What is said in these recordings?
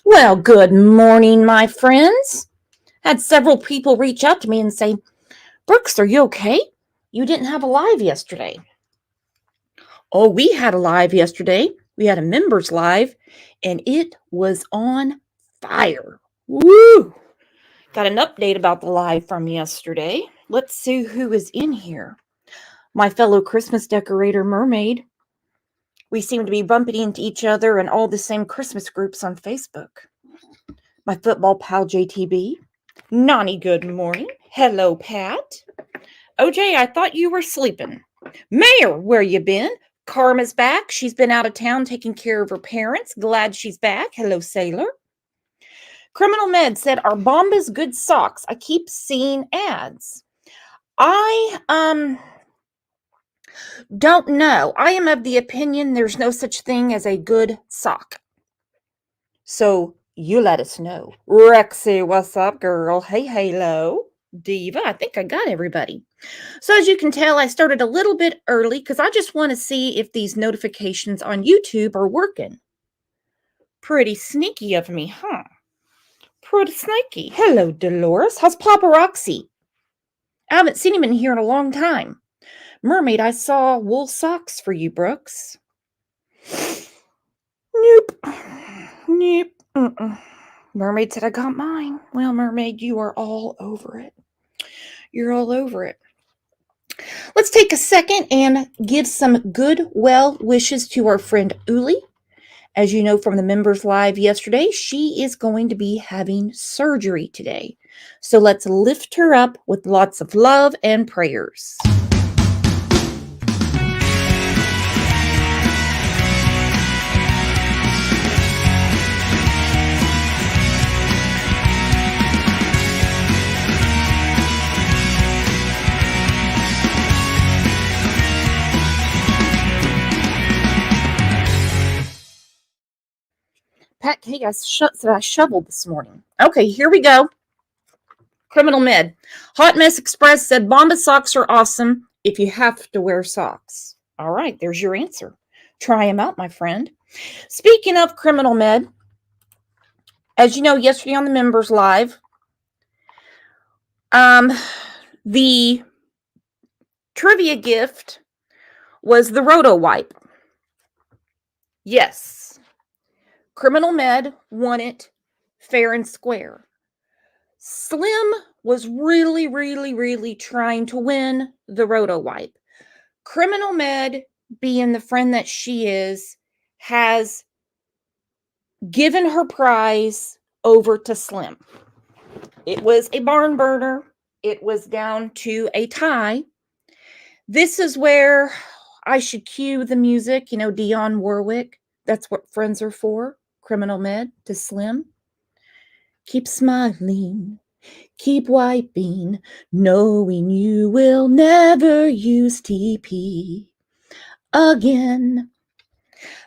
Well, good morning, my friends. Had several people reach out to me and say, Brooks, are you okay? You didn't have a live yesterday. Oh, we had a live yesterday. We had a members live, and it was on fire. Woo! Got an update about the live from yesterday. Let's see who is in here. My fellow Christmas decorator mermaid. We seem to be bumping into each other in all the same Christmas groups on Facebook. My football pal JTB. Nani, good morning. Hello, Pat. OJ, I thought you were sleeping. Mayor, where you been? Karma's back. She's been out of town taking care of her parents. Glad she's back. Hello, Sailor. Criminal Med said, are Bombas good socks? I keep seeing ads. I don't know. I am of the opinion there's no such thing as a good sock. So you let us know. Rexy, what's up, girl? Hey, Halo. Diva, I think I got everybody. So as you can tell, I started a little bit early because I just want to see if these notifications on YouTube are working. Pretty sneaky of me, huh? Pretty sneaky. Hello, Dolores. How's Papa Roxy? I haven't seen him in here in a long time. Mermaid, I saw wool socks for you, Brooks. Nope. Nope. Mermaid said I got mine. Well, Mermaid, you are all over it. You're all over it. Let's take a second and give some good well wishes to our friend Uli. As you know from the members live yesterday, she is going to be having surgery today. So let's lift her up with lots of love and prayers. Pat K, I said I shoveled this morning. Okay, here we go. Criminal Med. Hot Mess Express said Bomba socks are awesome if you have to wear socks. All right, there's your answer. Try them out, my friend. Speaking of Criminal Med, as you know, yesterday on the members live, the trivia gift was the Roto Wipe. Yes, Criminal Med won it fair and square. Slim was really trying to win the Roto Wipe. Criminal Med, being the friend that she is, has given her prize over to Slim. It was a barn burner. It was down to a tie. This is where I should cue the music, Dionne Warwick. That's what friends are for. Criminal Med to Slim. Keep smiling, keep wiping, knowing you will never use TP again.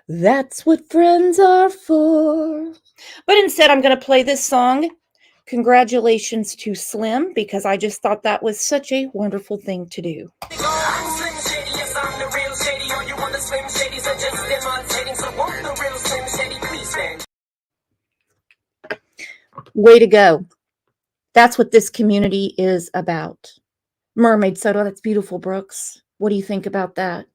That's what friends are for. But instead, I'm going to play this song. Congratulations to Slim, because I just thought that was such a wonderful thing to do. Way to go. That's what this community is about. Mermaid Soda, that's beautiful, Brooks. What do you think about that?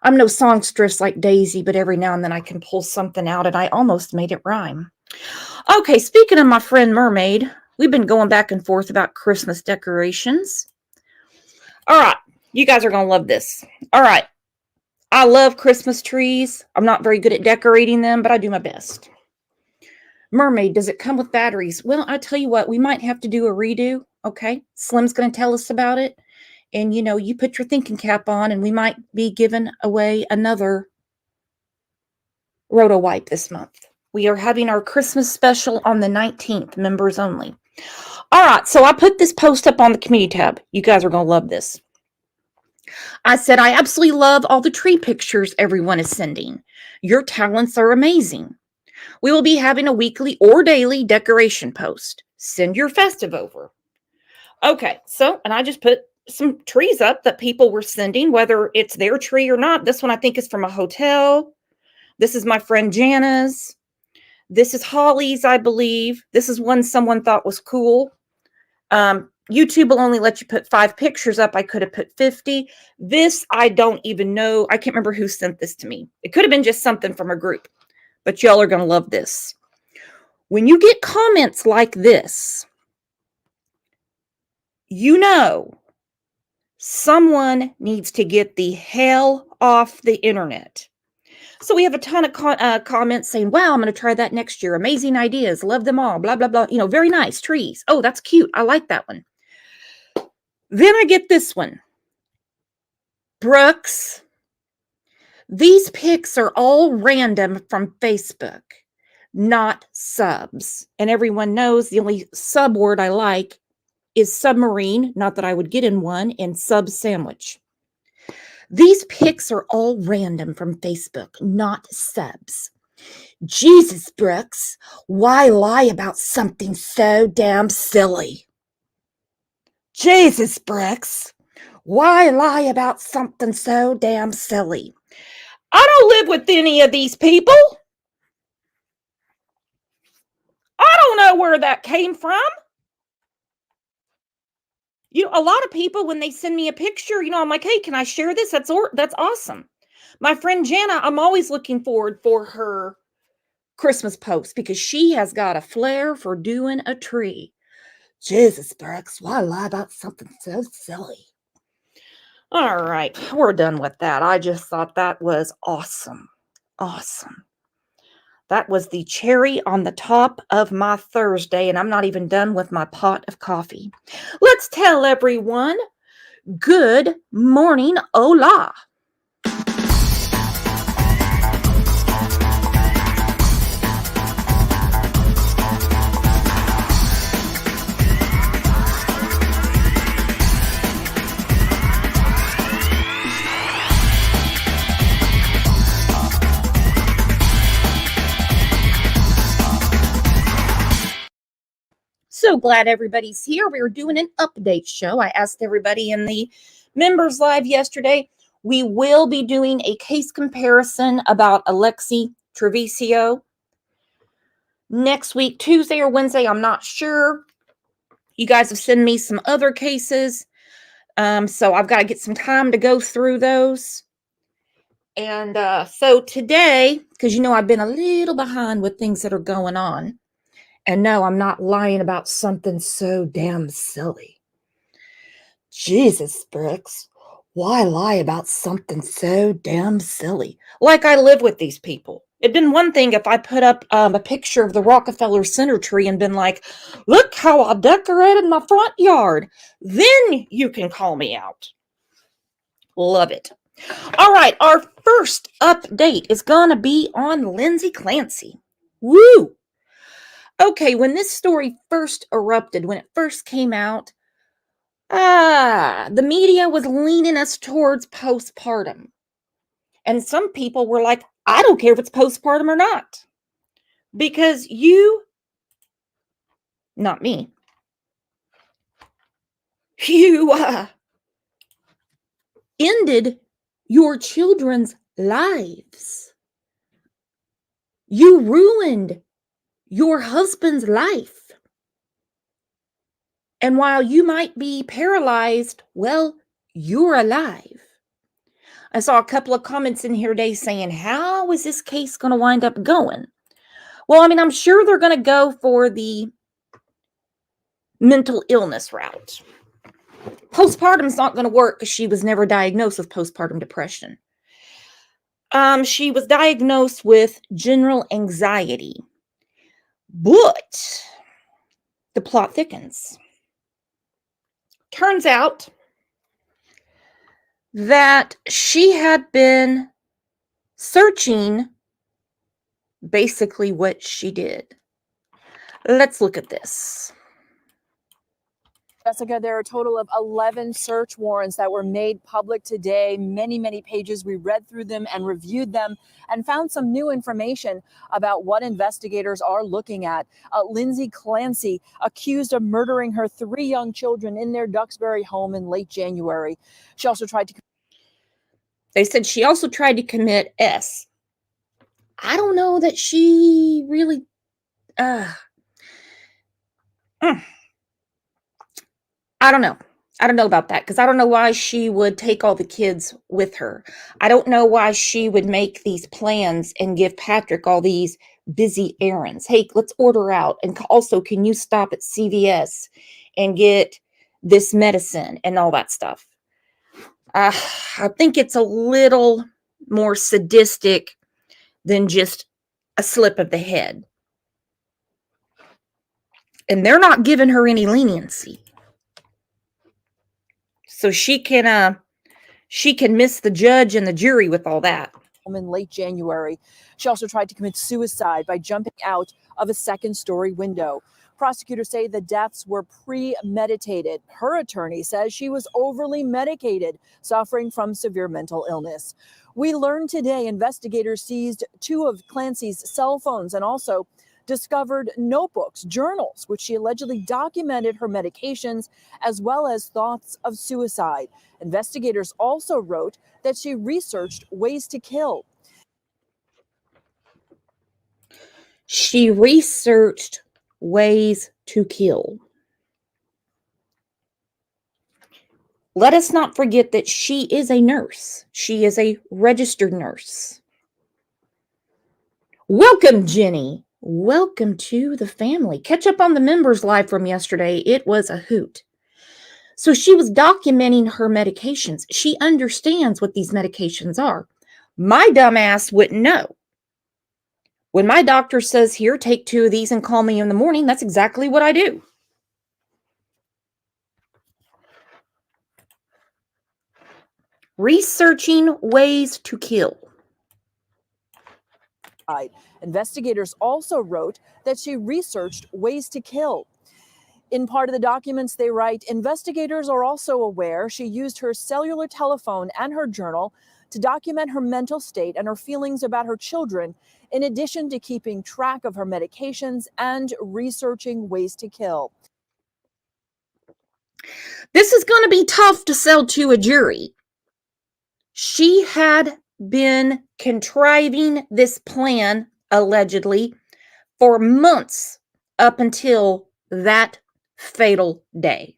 I'm no songstress like Daisy, but every now and then I can pull something out, and I almost made it rhyme. Okay, speaking of my friend Mermaid, we've been going back and forth about Christmas decorations. All right, you guys are going to love this. All right, I love Christmas trees. I'm not very good at decorating them, but I do my best. Mermaid, does it come with batteries? Well, I tell you what, we might have to do a redo, okay? Slim's going to tell us about it. And, you put your thinking cap on, and we might be giving away another Roto Wipe this month. We are having our Christmas special on the 19th, members only. All right, so I put this post up on the community tab. You guys are going to love this. I said, I absolutely love all the tree pictures everyone is sending. Your talents are amazing. We will be having a weekly or daily decoration post. Send your festive over. Okay, so, and I just put some trees up that people were sending, whether it's their tree or not. This one I think is from a hotel. This is my friend Jana's. This is Holly's, I believe. This is one someone thought was cool. YouTube will only let you put 5 pictures up. I could have put 50. This, I don't even know. I can't remember who sent this to me. It could have been just something from a group, but y'all are going to love this. When you get comments like this, you know someone needs to get the hell off the internet. So we have a ton of comments saying, wow, I'm going to try that next year. Amazing ideas. Love them all. Blah, blah, blah. You know, very nice. Trees. Oh, that's cute. I like that one. Then I get this one. Brooks, these pics are all random from Facebook, not subs. And everyone knows the only sub word I like is submarine, not that I would get in one, and sub sandwich. These pics are all random from Facebook, not subs. Jesus, Brooks, why lie about something so damn silly? Jesus, Brooks, why lie about something so damn silly? I don't live with any of these people. I don't know where that came from. You know, a lot of people, when they send me a picture, you know, I'm like, hey, can I share this? That's awesome. My friend Jana, I'm always looking forward for her Christmas post because she has got a flair for doing a tree. Jesus, Brooks, why lie about something so silly? All right, we're done with that. I just thought that was awesome. Awesome. That was the cherry on the top of my Thursday, and I'm not even done with my pot of coffee. Let's tell everyone good morning, hola. So glad everybody's here. We were doing an update show. I asked everybody in the members live yesterday. We will be doing a case comparison about Alexi Treviso next week, Tuesday or Wednesday. I'm not sure. You guys have sent me some other cases. So I've got to get some time to go through those. And so today, because you know I've been a little behind with things that are going on. And no, I'm not lying about something so damn silly. Jesus, Brooks, why lie about something so damn silly? Like I live with these people. It'd been one thing if I put up a picture of the Rockefeller Center tree and been like, look how I decorated my front yard. Then you can call me out. Love it. All right, our first update is going to be on Lindsay Clancy. Woo! Okay, when this story first erupted, when it first came out, the media was leaning us towards postpartum. And some people were like, I don't care if it's postpartum or not. Because not me, you ended your children's lives. You ruined your husband's life. And while you might be paralyzed, well, you're alive. I saw a couple of comments in here today saying, how is this case going to wind up going? Well, I mean, I'm sure they're going to go for the mental illness route. Postpartum's not going to work because she was never diagnosed with postpartum depression. She was diagnosed with general anxiety. But the plot thickens. Turns out that she had been searching basically what she did. Let's look at this. Jessica, there are a total of 11 search warrants that were made public today. Many, many pages. We read through them and reviewed them and found some new information about what investigators are looking at. Lindsay Clancy, accused of murdering her 3 young children in their Duxbury home in late January. She also tried to... They said she also tried to commit S. I don't know that she really Mm. I don't know. I don't know about that because I don't know why she would take all the kids with her. I don't know why she would make these plans and give Patrick all these busy errands. Hey, let's order out. And also, can you stop at CVS and get this medicine and all that stuff? I think it's a little more sadistic than just a slip of the head. And they're not giving her any leniency. So she can miss the judge and the jury with all that. In late January. She also tried to commit suicide by jumping out of a second-story window. Prosecutors say the deaths were premeditated. Her attorney says she was overly medicated, suffering from severe mental illness. We learned today investigators seized 2 of Clancy's cell phones and also discovered notebooks, journals, which she allegedly documented her medications as well as thoughts of suicide. Investigators also wrote that she researched ways to kill. She researched ways to kill. Let us not forget that she is a nurse. She is a registered nurse. Welcome, Jenny. Welcome to the family. Catch up on the members live from yesterday. It was a hoot. So she was documenting her medications. She understands what these medications are. My dumbass wouldn't know. When my doctor says, here, take 2 of these and call me in the morning, that's exactly what I do. Researching ways to kill. Investigators also wrote that she researched ways to kill. In part of the documents, they write, investigators are also aware she used her cellular telephone and her journal to document her mental state and her feelings about her children, in addition to keeping track of her medications and researching ways to kill. This is going to be tough to sell to a jury. She had been contriving this plan, allegedly, for months up until that fatal day.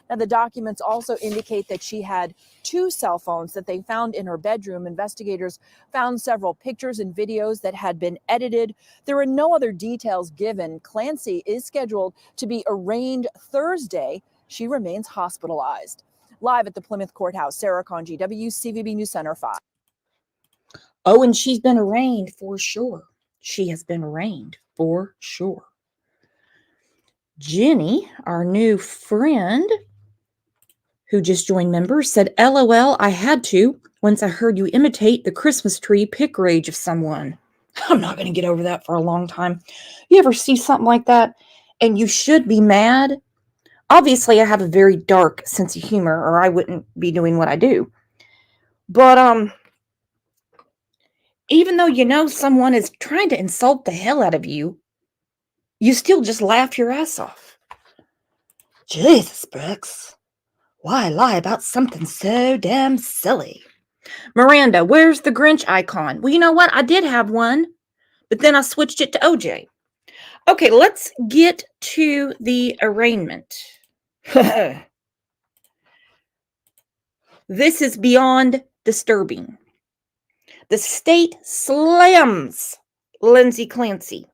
Now, the documents also indicate that she had 2 cell phones that they found in her bedroom. Investigators found several pictures and videos that had been edited. There were no other details given. Clancy is scheduled to be arraigned Thursday. She remains hospitalized. Live at the Plymouth Courthouse, Sarah Conji, WCVB News Center 5. Oh, and she's been arraigned for sure. She has been arraigned for sure. Jenny, our new friend, who just joined members, said, LOL, I had to once I heard you imitate the Christmas tree pick rage of someone. I'm not going to get over that for a long time. You ever see something like that and you should be mad? Obviously, I have a very dark sense of humor or I wouldn't be doing what I do. But even though you know someone is trying to insult the hell out of you, you still just laugh your ass off. Jesus, Brooks. Why lie about something so damn silly? Miranda, where's the Grinch icon? Well, you know what? I did have one, but then I switched it to OJ. Okay, let's get to the arraignment. This is beyond disturbing. The state slams Lindsay Clancy,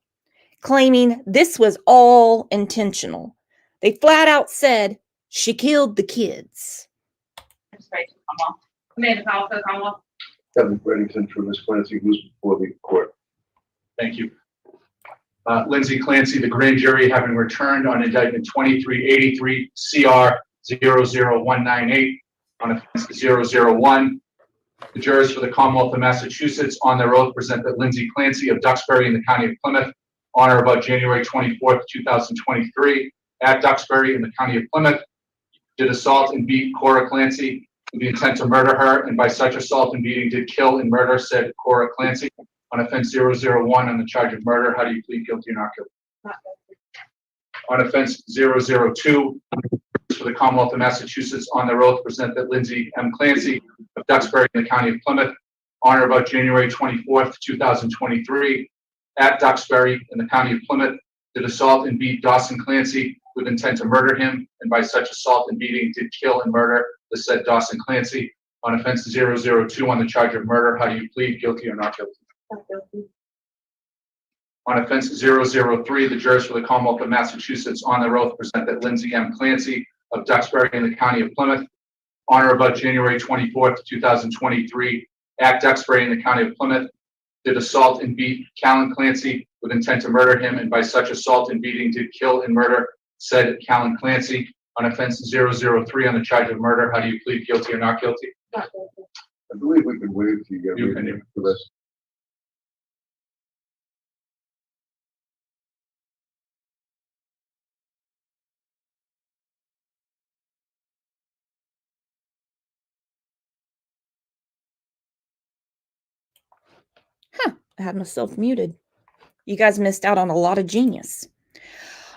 claiming this was all intentional. They flat out said she killed the kids. Kevin Bredington for Ms. Clancy, who's before the court. Thank you. Lindsay Clancy, the grand jury, having returned on indictment 2383 CR 00198 on offense 001. The jurors for the Commonwealth of Massachusetts on their oath present that Lindsay Clancy of Duxbury in the County of Plymouth on or about January 24th, 2023 at Duxbury in the County of Plymouth did assault and beat Cora Clancy with the intent to murder her, and by such assault and beating did kill and murder said Cora Clancy on offense 001 on the charge of murder. How do you plead guilty or not guilty? On offense 002, for the Commonwealth of Massachusetts on their oath present that Lindsay M. Clancy of Duxbury in the County of Plymouth on or about January 24th, 2023 at Duxbury in the county of Plymouth did assault and beat Dawson Clancy with intent to murder him, and by such assault and beating did kill and murder the said Dawson Clancy. On offense 002 on the charge of murder, how do you plead, guilty or not guilty? Not guilty. On offense 003, the jurors for the Commonwealth of Massachusetts on their oath present that Lindsay M. Clancy of Duxbury in the county of Plymouth, on or about January 24th, 2023, at Duxbury in the county of Plymouth, did assault and beat Callan Clancy with intent to murder him, and by such assault and beating did kill and murder said Callan Clancy. On offense 003 on the charge of murder, how do you plead, guilty or not guilty? Not guilty. I believe we can waive the, You can. reading for this. I had myself muted. You guys missed out on a lot of genius.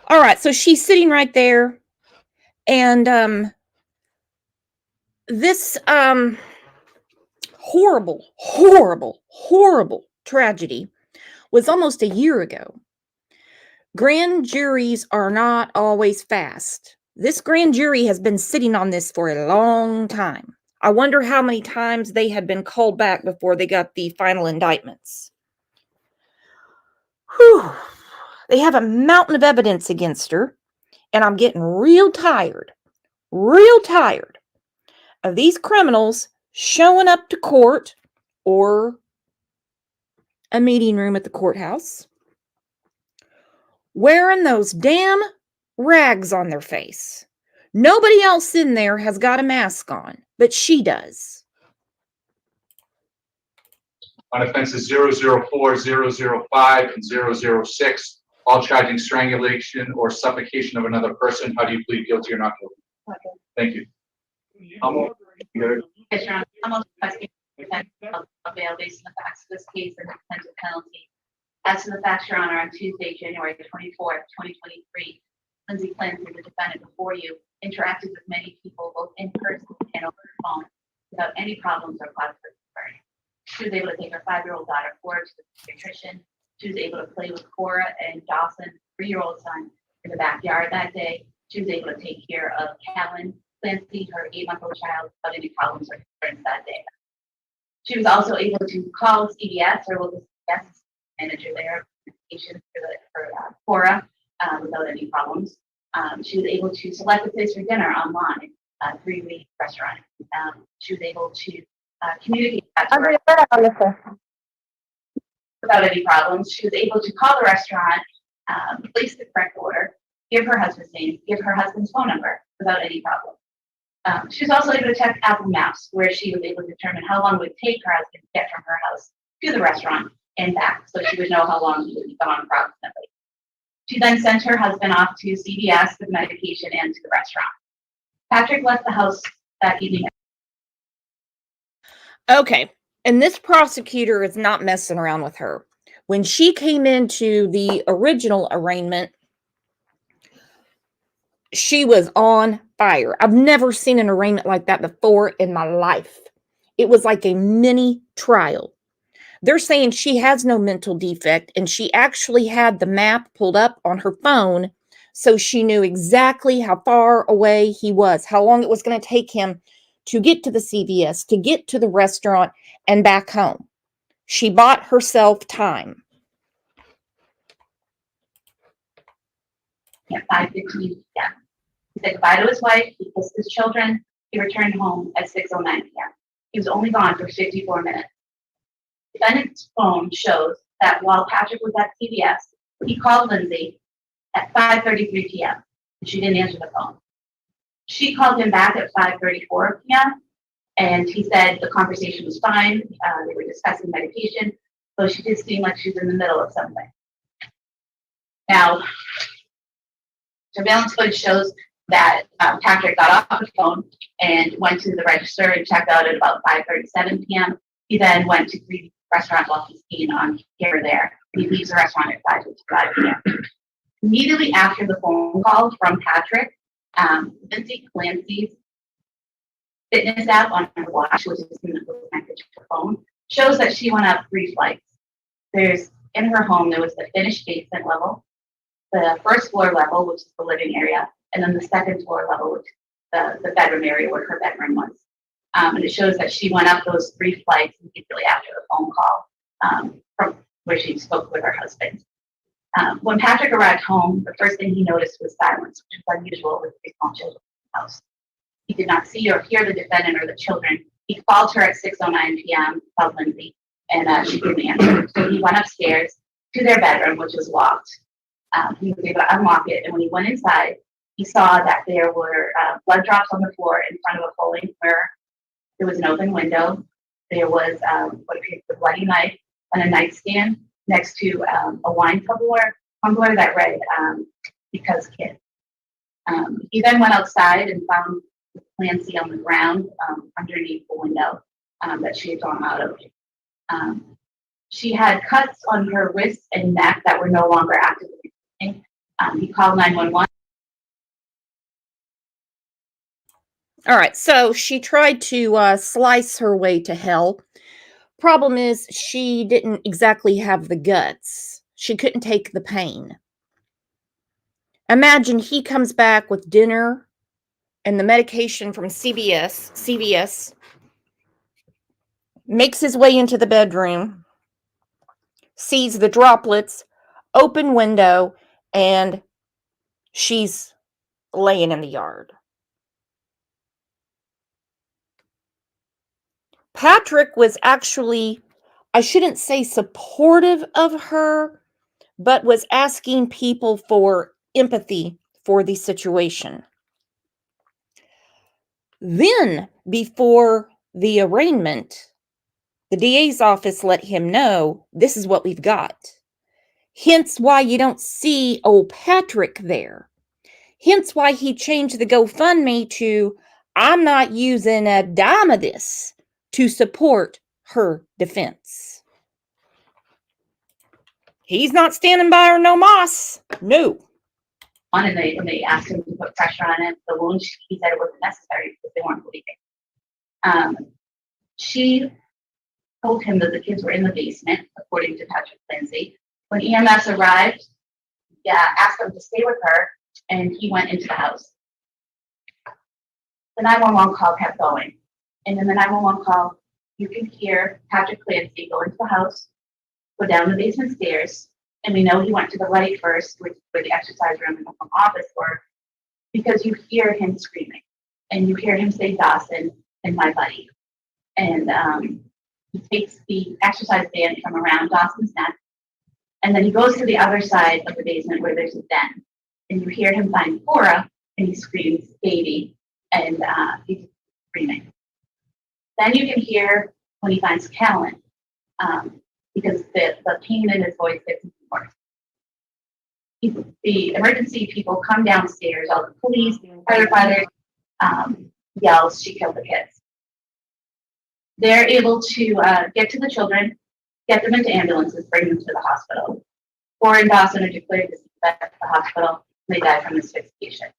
All right, so she's sitting right there, and this horrible, horrible, horrible tragedy was almost a year ago. Grand juries are not always fast. This grand jury has been sitting on this for a long time. I wonder how many times they had been called back before they got the final indictments. Whew. They have a mountain of evidence against her, and I'm getting real tired of these criminals showing up to court or a meeting room at the courthouse wearing those damn rags on their face. Nobody else in there has got a mask on, but she does. On offenses 004, 005, and 006, all charging strangulation or suffocation of another person, how do you plead, guilty or not guilty? Thank you. Yes, Your Honor. I'm also requesting a bail based on the facts of this case and the potential penalty. As to the facts, Your Honor, on Tuesday, January 24th, 2023, Lindsay Clancy, the defendant before you, interacted with many people both in person and over the phone without any problems or cause for concern. She was able to take her 5-year-old daughter, Cora, to the pediatrician. She was able to play with Cora and Dawson, 3-year-old son, in the backyard that day. She was able to take care of Callan Clancy, her 8-month-old child, without any problems or concerns that day. She was also able to call CVS, or local CVS manager there, for Cora, without any problems. She was able to select a place for dinner online, 3-week restaurant. She was able to communicate that to her without any problems. She was able to call the restaurant, place the correct order, give her husband's name, give her husband's phone number without any problem. She was also able to check Apple Maps, where she was able to determine how long it would take her husband to get from her house to the restaurant and back, so she would know how long he would be gone approximately. She then sent her husband off to CVS with medication and to the restaurant. Patrick left the house that evening. Okay, and this prosecutor is not messing around with her. When she came into the original arraignment, she was on fire. I've never seen an arraignment like that before in my life. It was like a mini trial. They're saying she has no mental defect, and she actually had the map pulled up on her phone, so she knew exactly how far away he was, how long it was going to take him to get to the CVS, to get to the restaurant, and back home. She bought herself time. At 5:15 p.m. He said goodbye to his wife, he kissed his children, he returned home at 6:09 p.m. He was only gone for 54 minutes. The defendant's phone shows that while Patrick was at CVS, he called Lindsay at 5:33 p.m. She didn't answer the phone. She called him back at 5:34 p.m. and he said the conversation was fine. They were discussing medication, so she did seem like she was in the middle of something. Now, surveillance footage shows that Patrick got off the phone and went to the register and checked out at about 5:37 p.m. He then went to the restaurant while he's seen on camera there. He leaves the restaurant at 5:55 p.m. Immediately after the phone call from Patrick, Lindsay Clancy's fitness app on her watch, which is connected to her phone, shows that she went up 3 flights. There's in her home, there was the finished basement level, the first floor level, which is the living area, and then the second floor level, which is the bedroom area where her bedroom was. And it shows that she went up those 3 flights immediately after the phone call from where she spoke with her husband. When Patrick arrived home, the first thing he noticed was silence, which was unusual with 3 small children in the house. He did not see or hear the defendant or the children. He called her at 6:09 p.m., called Lindsay, and she didn't answer. So he went upstairs to their bedroom, which was locked. He was able to unlock it, and when he went inside, he saw that there were blood drops on the floor in front of a full-length mirror. There was an open window. There was what appeared to be a bloody knife on a nightstand next to a wine tumbler that read, "Because Kid." He then went outside and found Clancy on the ground underneath the window that she had gone out of. She had cuts on her wrists and neck that were no longer actively bleeding. He called 911. All right, so she tried to slice her way to hell. Problem is, she didn't exactly have the guts. She couldn't take the pain. Imagine he comes back with dinner and the medication from CVS, makes his way into the bedroom, sees the droplets, open window, and she's laying in the yard. Patrick was actually, I shouldn't say supportive of her, but was asking people for empathy for the situation. Then, before the arraignment, the DA's office let him know, this is what we've got. Hence why you don't see old Patrick there. Hence why he changed the GoFundMe to, I'm not using a dime of this to support her defense. He's not standing by her no moss. No. And they asked him to put pressure on it. The wound, he said it wasn't necessary because they weren't bleeding. She told him that the kids were in the basement, according to Patrick Lindsay. When EMS arrived, asked him to stay with her, and he went into the house. The 911 call kept going. And in the 911 call, you can hear Patrick Clancy go into the house, go down the basement stairs, and we know he went to the right first, which is where the exercise room and the home office were, because you hear him screaming, and you hear him say, "Dawson and my buddy." And he takes the exercise band from around Dawson's neck, and then he goes to the other side of the basement where there's a den, and you hear him find Cora, and he screams, "Baby," and he's screaming. Then you can hear when he finds Callan, because the pain in his voice gets worse. The emergency people come downstairs, all the police, firefighters, yells, "She killed the kids." They're able to get to the children, get them into ambulances, bring them to the hospital. Cora and Dawson are declared deceased at the hospital. They die from asphyxiation.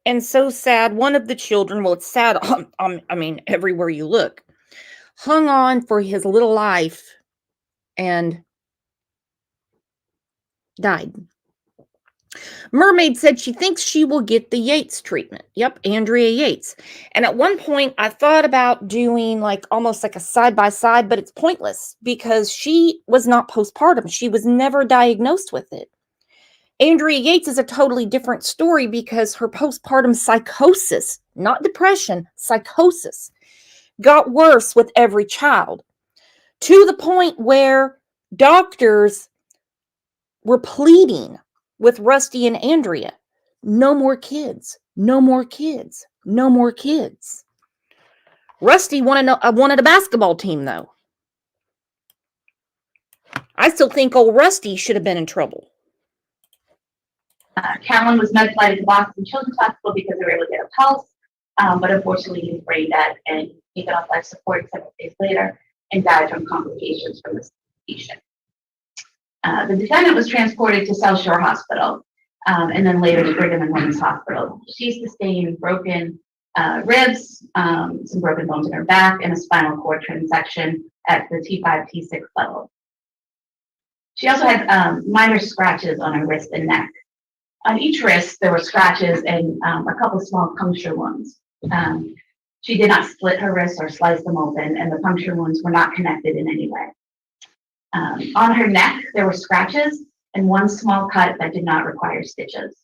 And so sad, one of the children, well, it's sad, I mean, everywhere you look, hung on for his little life and died. Mermaid said she thinks she will get the Yates treatment. Yep, Andrea Yates. And at one point, I thought about doing like almost like a side-by-side, but it's pointless because she was not postpartum. She was never diagnosed with it. Andrea Yates is a totally different story because her postpartum psychosis, not depression, psychosis, got worse with every child to the point where doctors were pleading with Rusty and Andrea, no more kids, no more kids, no more kids. Rusty wanted a basketball team, though. I still think old Rusty should have been in trouble. Callan was med-flighted to Boston Children's Hospital because they were able to get a pulse, but unfortunately he was brain dead and taken off life support several days later and died from complications from the patient. The defendant was transported to South Shore Hospital and then later to Brigham and Women's Hospital. She sustained broken ribs, some broken bones in her back, and a spinal cord transection at the T5, T6 level. She also had minor scratches on her wrist and neck. On each wrist, there were scratches and a couple small puncture wounds. She did not split her wrists or slice them open, and the puncture wounds were not connected in any way. On her neck, there were scratches and one small cut that did not require stitches.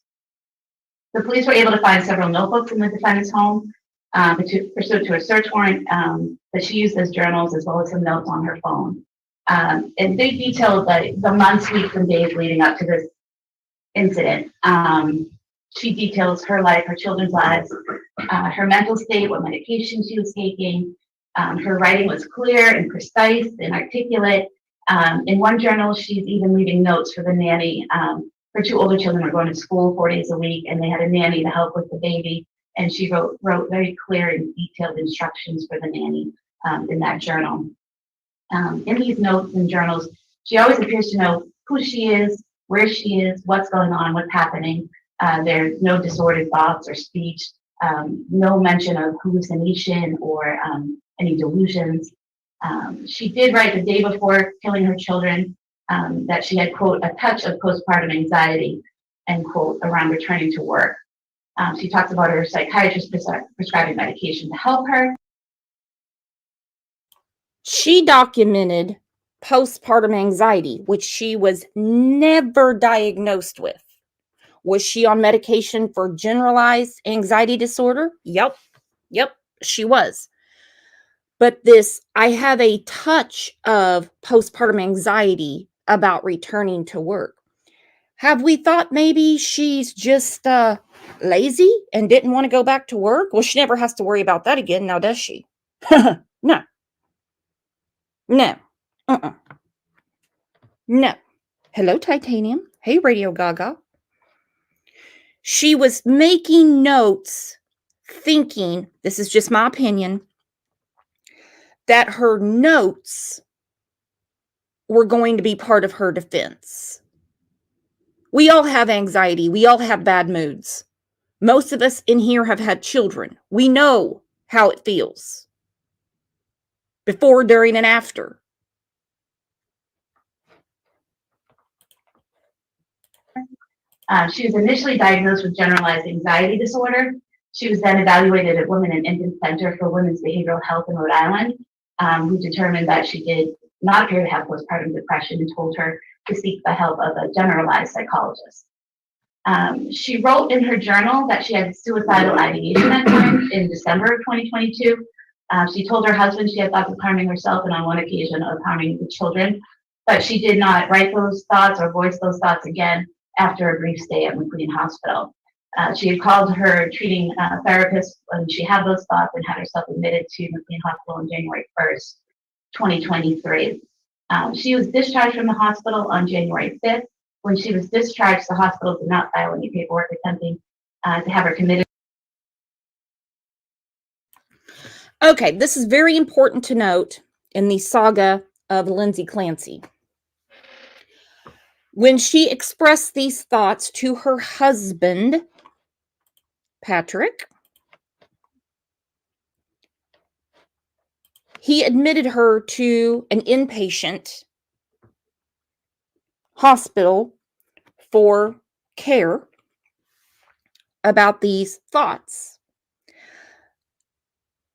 The police were able to find several notebooks in the defendant's home pursuant to a search warrant that she used as journals, as well as some notes on her phone. And they detailed the months, weeks, and days leading up to this incident. She details her life, her children's lives, her mental state, what medication she was taking. Her writing was clear and precise and articulate. In one journal, she's even leaving notes for the nanny. Her two older children were going to school 4 days a week, and they had a nanny to help with the baby. And she wrote very clear and detailed instructions for the nanny in that journal. In these notes and journals, she always appears to know who she is, where she is, what's going on, what's happening. There's no disordered thoughts or speech, no mention of hallucination or any delusions. She did write the day before killing her children that she had, quote, a touch of postpartum anxiety, end quote, around returning to work. She talks about her psychiatrist prescribing medication to help her. She documented postpartum anxiety, which she was never diagnosed with. Was she on medication for generalized anxiety disorder? Yep, she was. But this, I have a touch of postpartum anxiety about returning to work. Have we thought maybe she's just lazy and didn't want to go back to work? Well, she never has to worry about that again, now does she? No. No. No. Hello, Titanium. Hey, Radio Gaga. She was making notes, thinking, this is just my opinion, that her notes were going to be part of her defense. We all have anxiety. We all have bad moods. Most of us in here have had children. We know how it feels. Before, during, and after. She was initially diagnosed with generalized anxiety disorder. She was then evaluated at Women and Infant Center for Women's Behavioral Health in Rhode Island, who determined that she did not appear to have postpartum depression and told her to seek the help of a generalized psychologist. She wrote in her journal that she had suicidal ideation at times in December of 2022. She told her husband she had thoughts of harming herself and on one occasion of harming the children, but she did not write those thoughts or voice those thoughts again after a brief stay at McLean Hospital. She had called her treating therapist when she had those thoughts and had herself admitted to McLean Hospital on January 1st, 2023. She was discharged from the hospital on January 5th. When she was discharged, the hospital did not file any paperwork attempting to have her committed. Okay, this is very important to note in the saga of Lindsay Clancy. When she expressed these thoughts to her husband, Patrick, he admitted her to an inpatient hospital for care about these thoughts.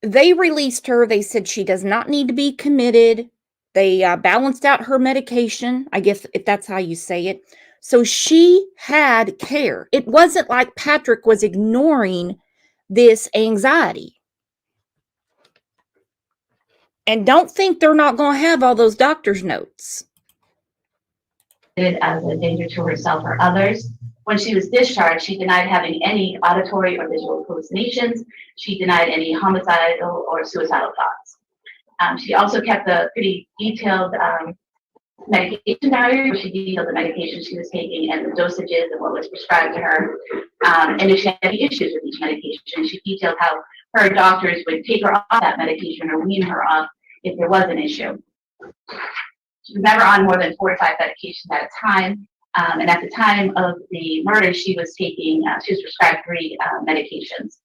They released her. They said she does not need to be committed. They balanced out her medication, I guess, if that's how you say it. So she had care. It wasn't like Patrick was ignoring this anxiety. And don't think they're not going to have all those doctor's notes. As a danger to herself or others. When she was discharged, she denied having any auditory or visual hallucinations. She denied any homicidal or suicidal thoughts. She also kept a pretty detailed medication diary, where she detailed the medication she was taking and the dosages and what was prescribed to her. And if she had any issues with each medication, she detailed how her doctors would take her off that medication or wean her off if there was an issue. She was never on more than 4 to 5 medications at a time. And at the time of the murder, she was taking, she was prescribed 3 medications.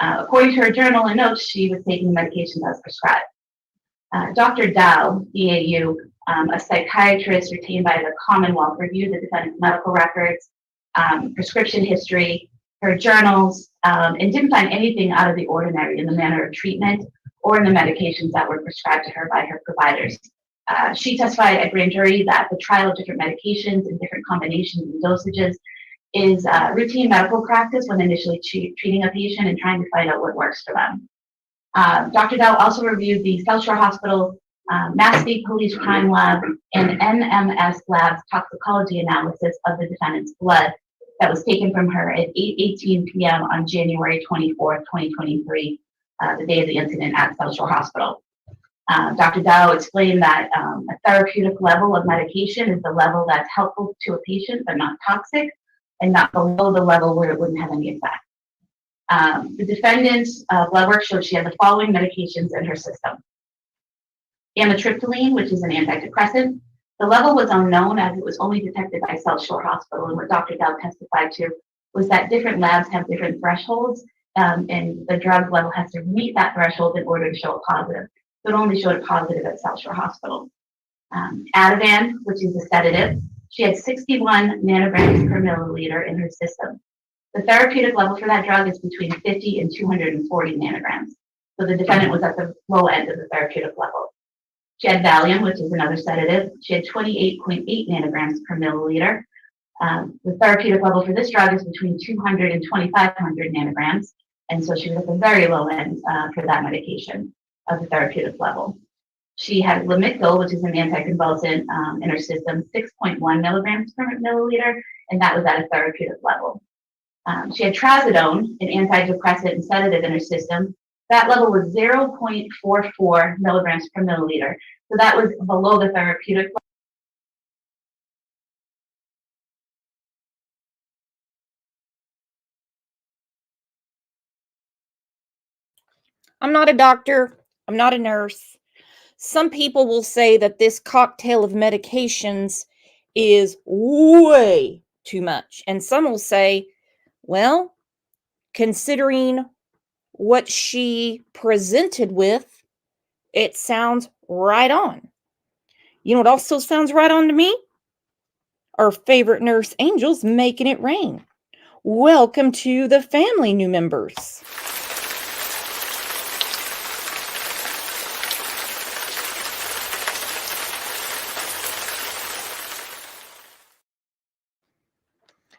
According to her journal and notes, she was taking medications as prescribed. Dr. Dow, DAU, a psychiatrist retained by the Commonwealth, reviewed the defendant's medical records, prescription history, her journals, and didn't find anything out of the ordinary in the manner of treatment or in the medications that were prescribed to her by her providers. She testified at grand jury that the trial of different medications and different combinations and dosages is routine medical practice when initially treating a patient and trying to find out what works for them. Dr. Dow also reviewed the South Shore Hospital, Mass State Police Crime Lab, and NMS Lab's toxicology analysis of the defendant's blood that was taken from her at 8:18 p.m. on January 24th, 2023, the day of the incident at South Shore Hospital. Dr. Dow explained that a therapeutic level of medication is the level that's helpful to a patient but not toxic, and not below the level where it wouldn't have any effect. The defendant's blood work showed she had the following medications in her system. Amitriptyline, which is an antidepressant. The level was unknown as it was only detected by South Shore Hospital, and what Dr. Dow testified to was that different labs have different thresholds, and the drug level has to meet that threshold in order to show it positive. So it only showed it positive at South Shore Hospital. Ativan, which is a sedative, she had 61 nanograms per milliliter in her system. The therapeutic level for that drug is between 50 and 240 nanograms. So the defendant was at the low end of the therapeutic level. She had Valium, which is another sedative. She had 28.8 nanograms per milliliter. The therapeutic level for this drug is between 200 and 2,500 nanograms. And so she was at the very low end for that medication of the therapeutic level. She had Lamictal, which is an anticonvulsant in her system, 6.1 milligrams per milliliter, and that was at a therapeutic level. She had Trazodone, an antidepressant and sedative in her system. That level was 0.44 milligrams per milliliter. So that was below the therapeutic level. I'm not a doctor. I'm not a nurse. Some people will say that this cocktail of medications is way too much. And some will say, well, considering what she presented with, it sounds right on. You know what also sounds right on to me? Our favorite nurse, Angel's making it rain. Welcome to the family, new members.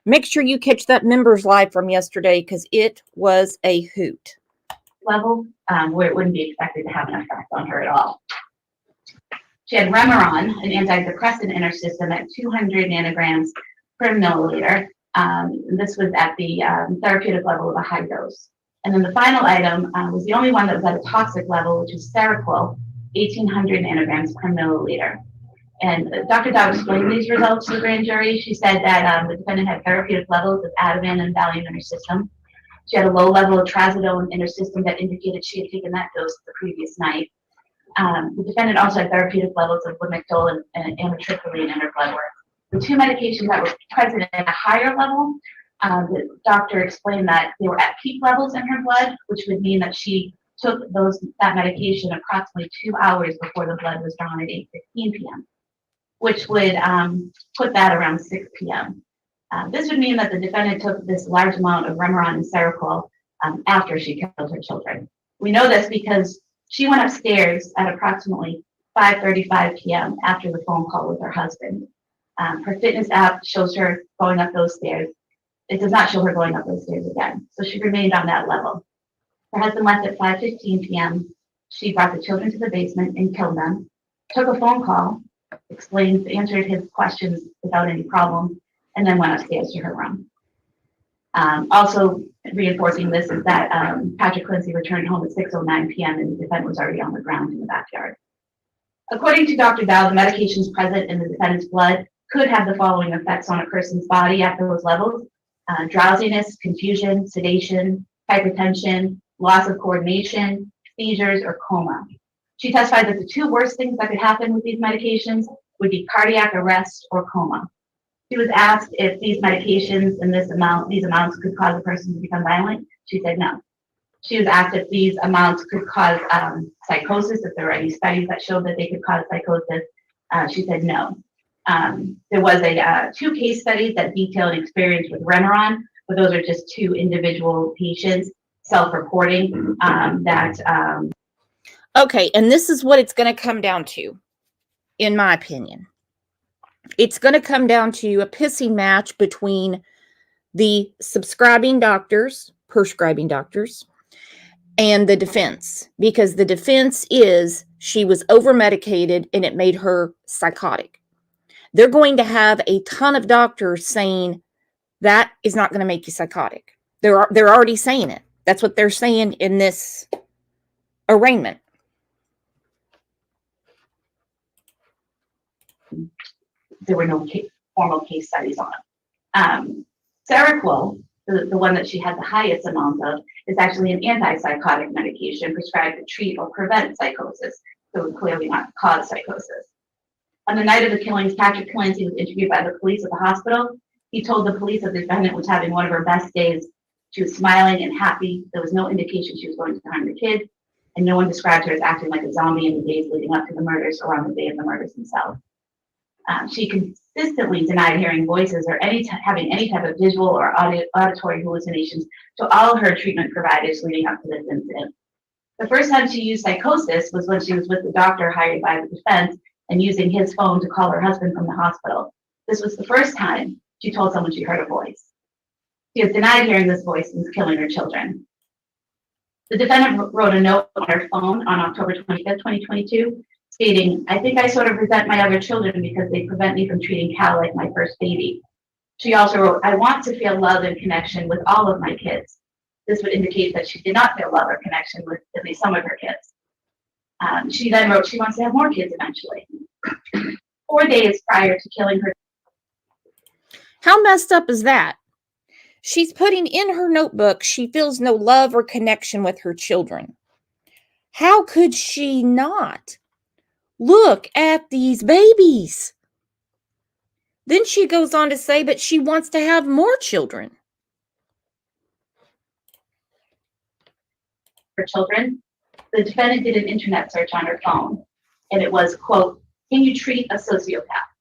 Make sure you catch that members live from yesterday because it was a hoot. Level where it wouldn't be expected to have an effect on her at all. She had Remeron, an antidepressant in her system at 200 nanograms per milliliter. This was at the therapeutic level of a high dose. And then the final item was the only one that was at a toxic level, which is Seroquel, 1,800 nanograms per milliliter. And Dr. Dow explained these results to the grand jury. She said that the defendant had therapeutic levels of Ativan and Valium in her system. She had a low level of Trazodone in her system that indicated she had taken that dose the previous night. The defendant also had therapeutic levels of Lamictal and Amitriptyline in her blood work. The two medications that were present at a higher level, the doctor explained that they were at peak levels in her blood, which would mean that she took that medication approximately 2 hours before the blood was drawn at 8:15 p.m., which would put that around 6 p.m. This would mean that the defendant took this large amount of Remeron and Seroquel after she killed her children. We know this because she went upstairs at approximately 5:35 p.m. after the phone call with her husband. Her fitness app shows her going up those stairs. It does not show her going up those stairs again. So she remained on that level. Her husband left at 5:15 p.m. She brought the children to the basement and killed them, took a phone call, answered his questions without any problem, and then went upstairs to her room. Also reinforcing this is that Patrick Clancy returned home at 6:09 p.m. and the defendant was already on the ground in the backyard. According to Dr. Dow, the medications present in the defendant's blood could have the following effects on a person's body at those levels: drowsiness, confusion, sedation, hypertension, loss of coordination, seizures, or coma. She testified that the two worst things that could happen with these medications would be cardiac arrest or coma. She was asked if these medications and these amounts could cause a person to become violent. She said no. She was asked if these amounts could cause psychosis, if there were any studies that showed that they could cause psychosis. She said no. There was two case studies that detail an experience with Remeron, but those are just two individual patients self-reporting that. Okay, and this is what it's going to come down to, in my opinion. It's going to come down to a pissing match between the prescribing doctors, and the defense, because the defense is she was over-medicated and it made her psychotic. They're going to have a ton of doctors saying that is not going to make you psychotic. They're already saying it. That's what they're saying in this arraignment. There were no formal case studies on. Seroquel, the one that she had the highest amount of, is actually an antipsychotic medication prescribed to treat or prevent psychosis, so it would clearly not cause psychosis. On the night of the killings, Patrick Clancy was interviewed by the police at the hospital. He told the police that the defendant was having one of her best days. She was smiling and happy. There was no indication she was going to harm the kid, and no one described her as acting like a zombie in the days leading up to the murders or on the day of the murders themselves. She consistently denied hearing voices or having any type of visual or auditory hallucinations to all her treatment providers leading up to this incident. The first time she used psychosis was when she was with the doctor hired by the defense and using his phone to call her husband from the hospital. This was the first time she told someone she heard a voice. She has denied hearing this voice since killing her children. The defendant wrote a note on her phone on October 25th, 2022, stating, "I think I sort of resent my other children because they prevent me from treating Cal like my first baby." She also wrote, "I want to feel love and connection with all of my kids." This would indicate that she did not feel love or connection with at least some of her kids. She then wrote she wants to have more kids eventually. 4 days prior to killing her. How messed up is that? She's putting in her notebook she feels no love or connection with her children. How could she not? Look at these babies. Then she goes on to say, but she wants to have more children. Her children, the defendant did an internet search on her phone, and it was, quote, "Can you treat a sociopath?"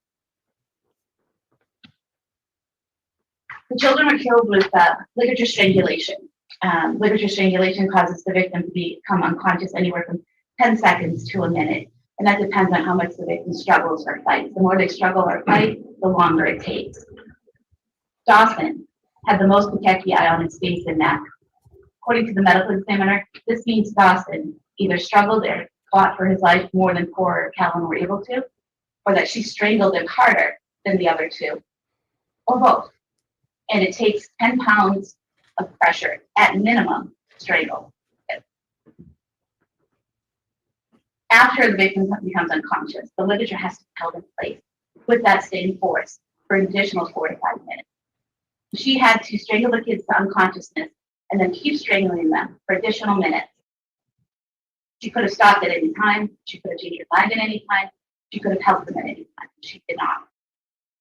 The children were killed with ligature strangulation. Ligature strangulation causes the victim to become unconscious anywhere from 10 seconds to a minute, and that depends on how much the victim struggles or fights. The more they struggle or fight, the longer it takes. Dawson had the most petechiae on his face and neck. According to the medical examiner, this means Dawson either struggled or fought for his life more than poor Callan were able to, or that she strangled him harder than the other two, or both. And it takes 10 pounds of pressure at minimum to strangle. After the victim becomes unconscious, the ligature has to be held in place with that same force for an additional 4 to 5 minutes. She had to strangle the kids to unconsciousness and then keep strangling them for additional minutes. She could have stopped at any time. She could have changed her mind at any time. She could have helped them at any time. She did not.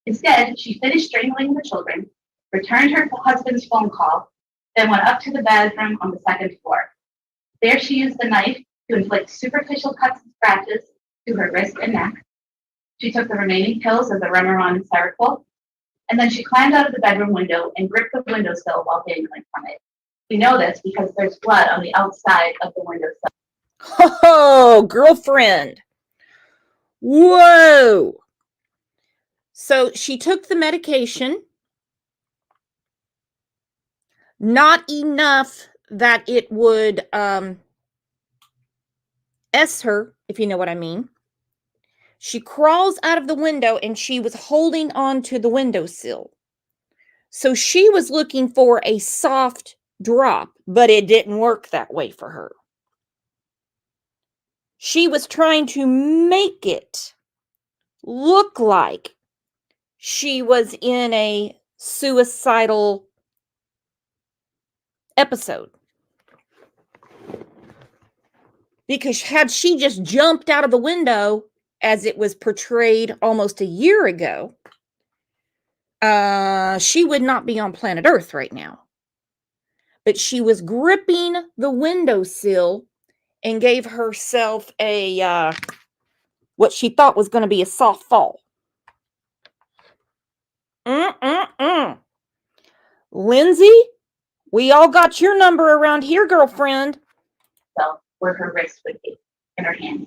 Instead, she finished strangling the children, returned her husband's phone call, then went up to the bedroom on the second floor. There she used the knife to inflict superficial cuts and scratches to her wrist and neck. She took the remaining pills of the Remeron and Seroquel, and then she climbed out of the bedroom window and gripped the windowsill while dangling from it. We know this because there's blood on the outside of the windowsill. Oh, girlfriend. Whoa. So she took the medication. Not enough that it would S her, if you know what I mean. She crawls out of the window and she was holding on to the windowsill. So she was looking for a soft drop, but it didn't work that way for her. She was trying to make it look like she was in a suicidal episode. Because had she just jumped out of the window, as it was portrayed almost a year ago, she would not be on planet Earth right now. but she was gripping the windowsill and gave herself a what she thought was going to be a soft fall. Lindsay, we all got your number around here, girlfriend. Where her wrist would be in her hand.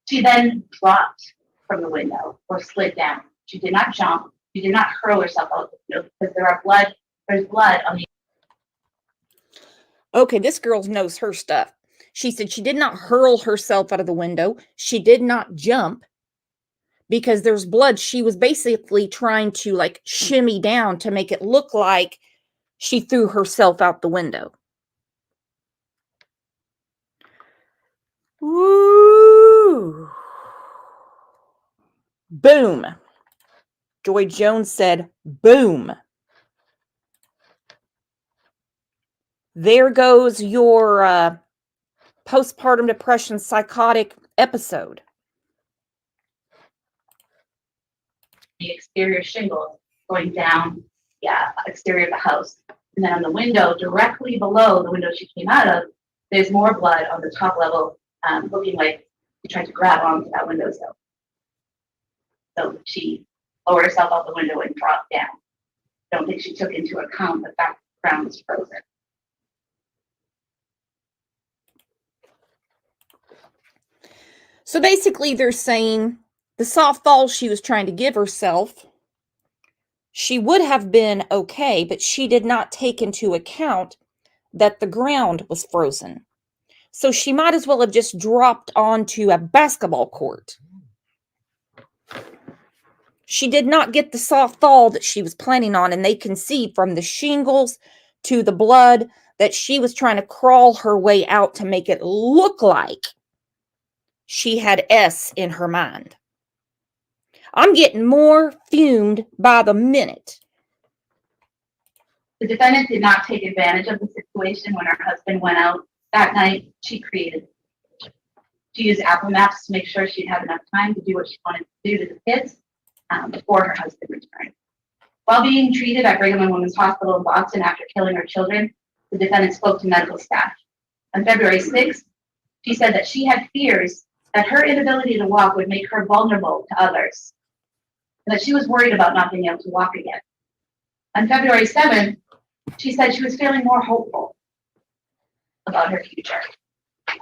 She then dropped from the window or slid down. She did not jump. She did not hurl herself out the window because there's blood on the. Okay, this girl knows her stuff. She said she did not hurl herself out of the window. She did not jump because there's blood. She was basically trying to like shimmy down to make it look like she threw herself out the window. Woo! Boom. Joy Jones said, boom. There goes your postpartum depression psychotic episode. The exterior shingles going down the exterior of the house. And then on the window, directly below the window she came out of, there's more blood on the top level, looking like she tried to grab onto that windowsill. So she lowered herself out the window and dropped down. Don't think she took into account the fact the ground was frozen. So basically they're saying the soft fall she was trying to give herself, she would have been okay, but she did not take into account that the ground was frozen. So she might as well have just dropped onto a basketball court. She did not get the soft fall that she was planning on, and they can see from the shingles to the blood that she was trying to crawl her way out to make it look like she had S in her mind. I'm getting more fumed by the minute. The defendant did not take advantage of the situation when her husband went out that night. She created. She used Apple Maps to make sure she'd have enough time to do what she wanted to do to the kids before her husband returned. While being treated at Brigham and Women's Hospital in Boston after killing her children, the defendant spoke to medical staff. On February 6th, she said that she had fears that her inability to walk would make her vulnerable to others, and that she was worried about not being able to walk again. On February 7th, she said she was feeling more hopeful about her future.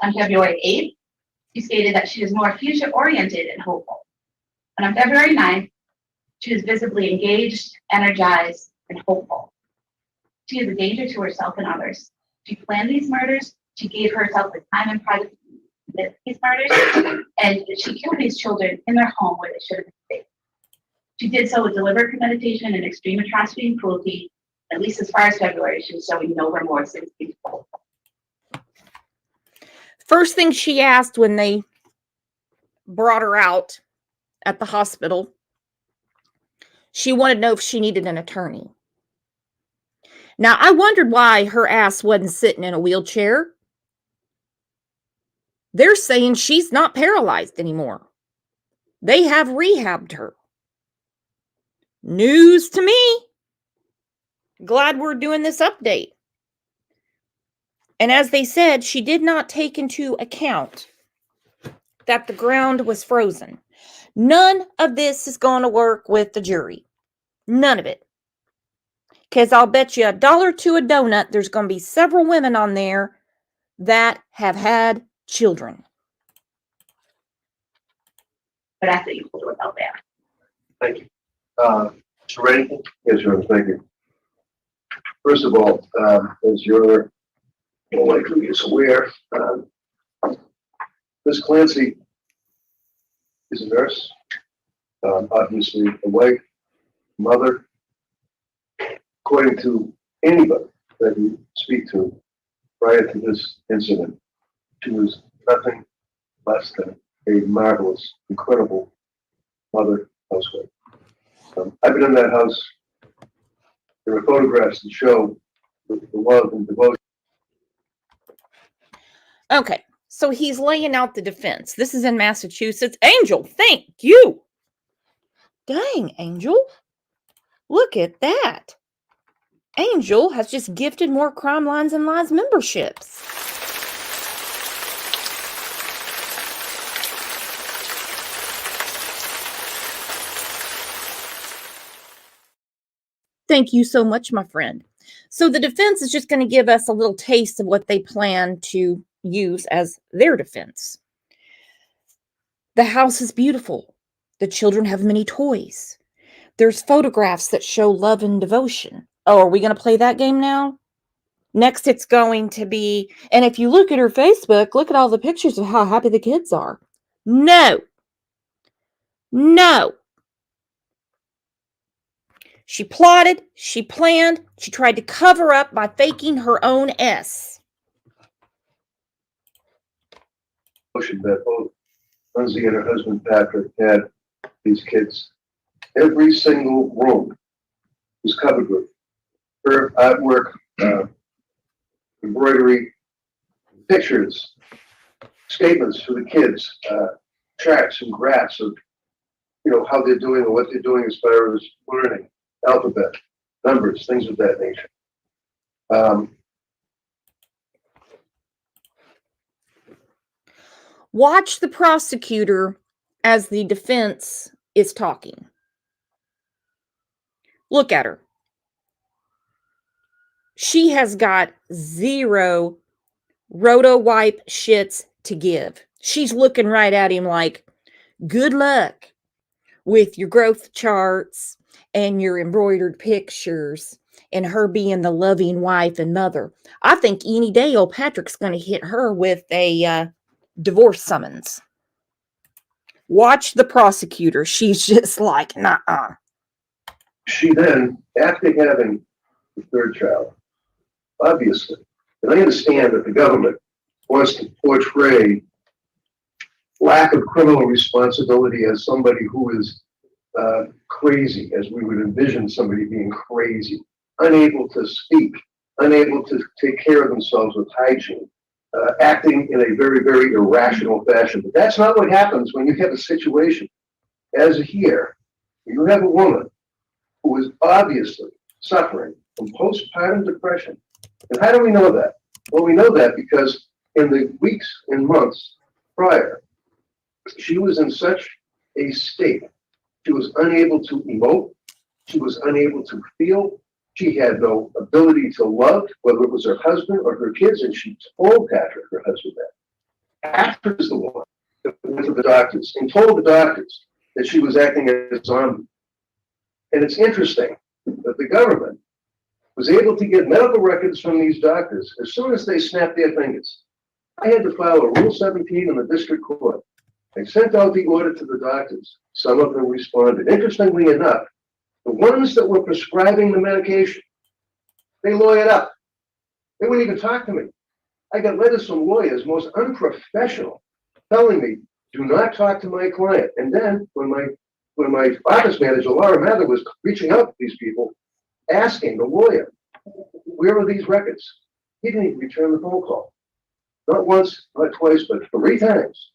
On February 8th, she stated that she was more future-oriented and hopeful. And on February 9th, she was visibly engaged, energized, and hopeful. She is a danger to herself and others. She planned these murders. She gave herself the time and privacy to commit these murders, and she killed these children in their home where they should have been safe. She did so with deliberate premeditation and extreme atrocity and cruelty. At least as far as February, she was showing no remorse in these people. First thing she asked when they brought her out at the hospital, she wanted to know if she needed an attorney. Now, I wondered why her ass wasn't sitting in a wheelchair. They're saying she's not paralyzed anymore. They have rehabbed her. News to me. Glad we're doing this update. And as they said, she did not take into account that the ground was frozen. None of this is going to work with the jury. None of it. Because I'll bet you $1 to a donut, there's going to be several women on there that have had children. But I think you pulled it without that. Thank you. Mr. Reddington? Yes, Your Honor, thank you. First of all, as you're likely is aware, Ms. Clancy is a nurse, obviously a wife, mother. According to anybody that you speak to prior to this incident, she was nothing less than a marvelous, incredible mother, housewife. I've been in that house. There are photographs that show the love and devotion. Okay, so he's laying out the defense. This is in Massachusetts. Angel, thank you. Dang, Angel. Look at that. Angel has just gifted more Crime Lines and Lies memberships. Thank you so much, my friend. So the defense is just going to give us a little taste of what they plan to use as their defense. The house is beautiful. The children have many toys. There's photographs that show love and devotion. Oh, are we going to play that game now? Next, it's going to be, and if you look at her Facebook, look at all the pictures of how happy the kids are. No. No. She plotted, she planned, she tried to cover up by faking her own S. That both Lindsay and her husband Patrick had these kids. Every single room was covered with her artwork, embroidery, pictures, statements for the kids, charts and graphs of, how they're doing or what they're doing as far as learning, alphabet, numbers, things of that nature. Watch the prosecutor as the defense is talking. Look at her. She has got zero roto-wipe shits to give. She's looking right at him like, good luck with your growth charts and your embroidered pictures and her being the loving wife and mother. I think any day old Patrick's going to hit her with a divorce summons. Watch the prosecutor. She's just like, nah. She then, after having the third child, obviously, and I understand that the government wants to portray lack of criminal responsibility as somebody who is crazy, as we would envision somebody being crazy, unable to speak, unable to take care of themselves with hygiene, acting in a very, very irrational fashion. But that's not what happens when you have a situation as here. You have a woman who is obviously suffering from postpartum depression. And how do we know that? Well, we know that because in the weeks and months prior, she was in such a state. She was unable to emote. She was unable to feel. She had no ability to love, whether it was her husband or her kids, and she told Patrick, her husband, that. After the one that went to the doctors and told the doctors that she was acting as a zombie. And it's interesting that the government was able to get medical records from these doctors as soon as they snapped their fingers. I had to file a Rule 17 in the district court. I sent out the order to the doctors. Some of them responded. Interestingly enough, the ones that were prescribing the medication, they lawyered up. They wouldn't even talk to me. I got letters from lawyers, most unprofessional, telling me, do not talk to my client. And then when my office manager, Laura Mather, was reaching out to these people, asking the lawyer, where are these records? He didn't even return the phone call. Not once, not twice, but 3 times.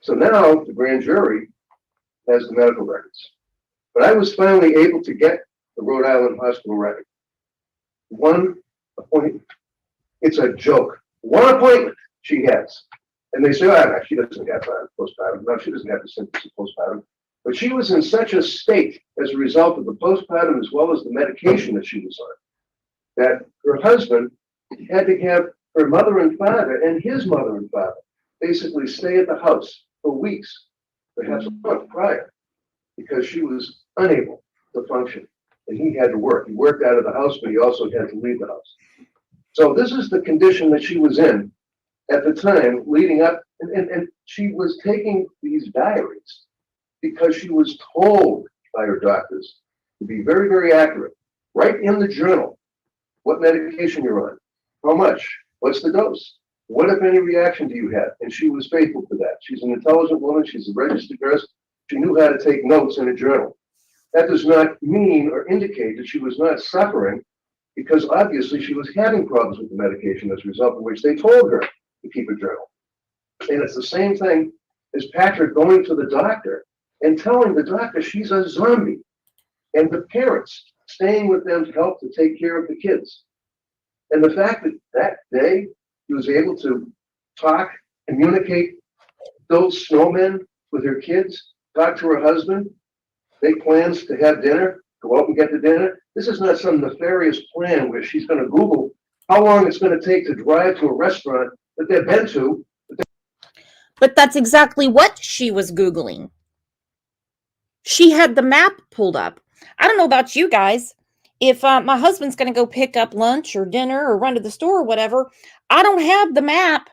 So now the grand jury has the medical records. But I was finally able to get the Rhode Island hospital record. One appointment. It's a joke. One appointment she has. And they say, no, she doesn't have postpartum. No, she doesn't have the symptoms of postpartum. But she was in such a state as a result of the postpartum as well as the medication that she was on, that her husband had to have her mother and father and his mother and father basically stay at the house for weeks, perhaps a month prior, because she was unable to function. And he had to work. He worked out of the house, but he also had to leave the house. So this is the condition that she was in at the time leading up. And she was taking these diaries because she was told by her doctors to be very, very accurate. Write in the journal what medication you're on, how much, what's the dose, what, if any, reaction do you have? And she was faithful to that. She's an intelligent woman. She's a registered nurse. She knew how to take notes in a journal. That does not mean or indicate that she was not suffering, because obviously she was having problems with the medication as a result of which they told her to keep a journal. And it's the same thing as Patrick going to the doctor and telling the doctor she's a zombie. And the parents staying with them to help to take care of the kids. And the fact that that day he was able to talk, communicate those snowmen with her kids, talk to her husband, make plans to have dinner, go out and get the dinner. This is not some nefarious plan where she's going to Google how long it's going to take to drive to a restaurant that they've been to. But that's exactly what she was Googling. She had the map pulled up. I don't know about you guys. If my husband's going to go pick up lunch or dinner or run to the store or whatever, I don't have the map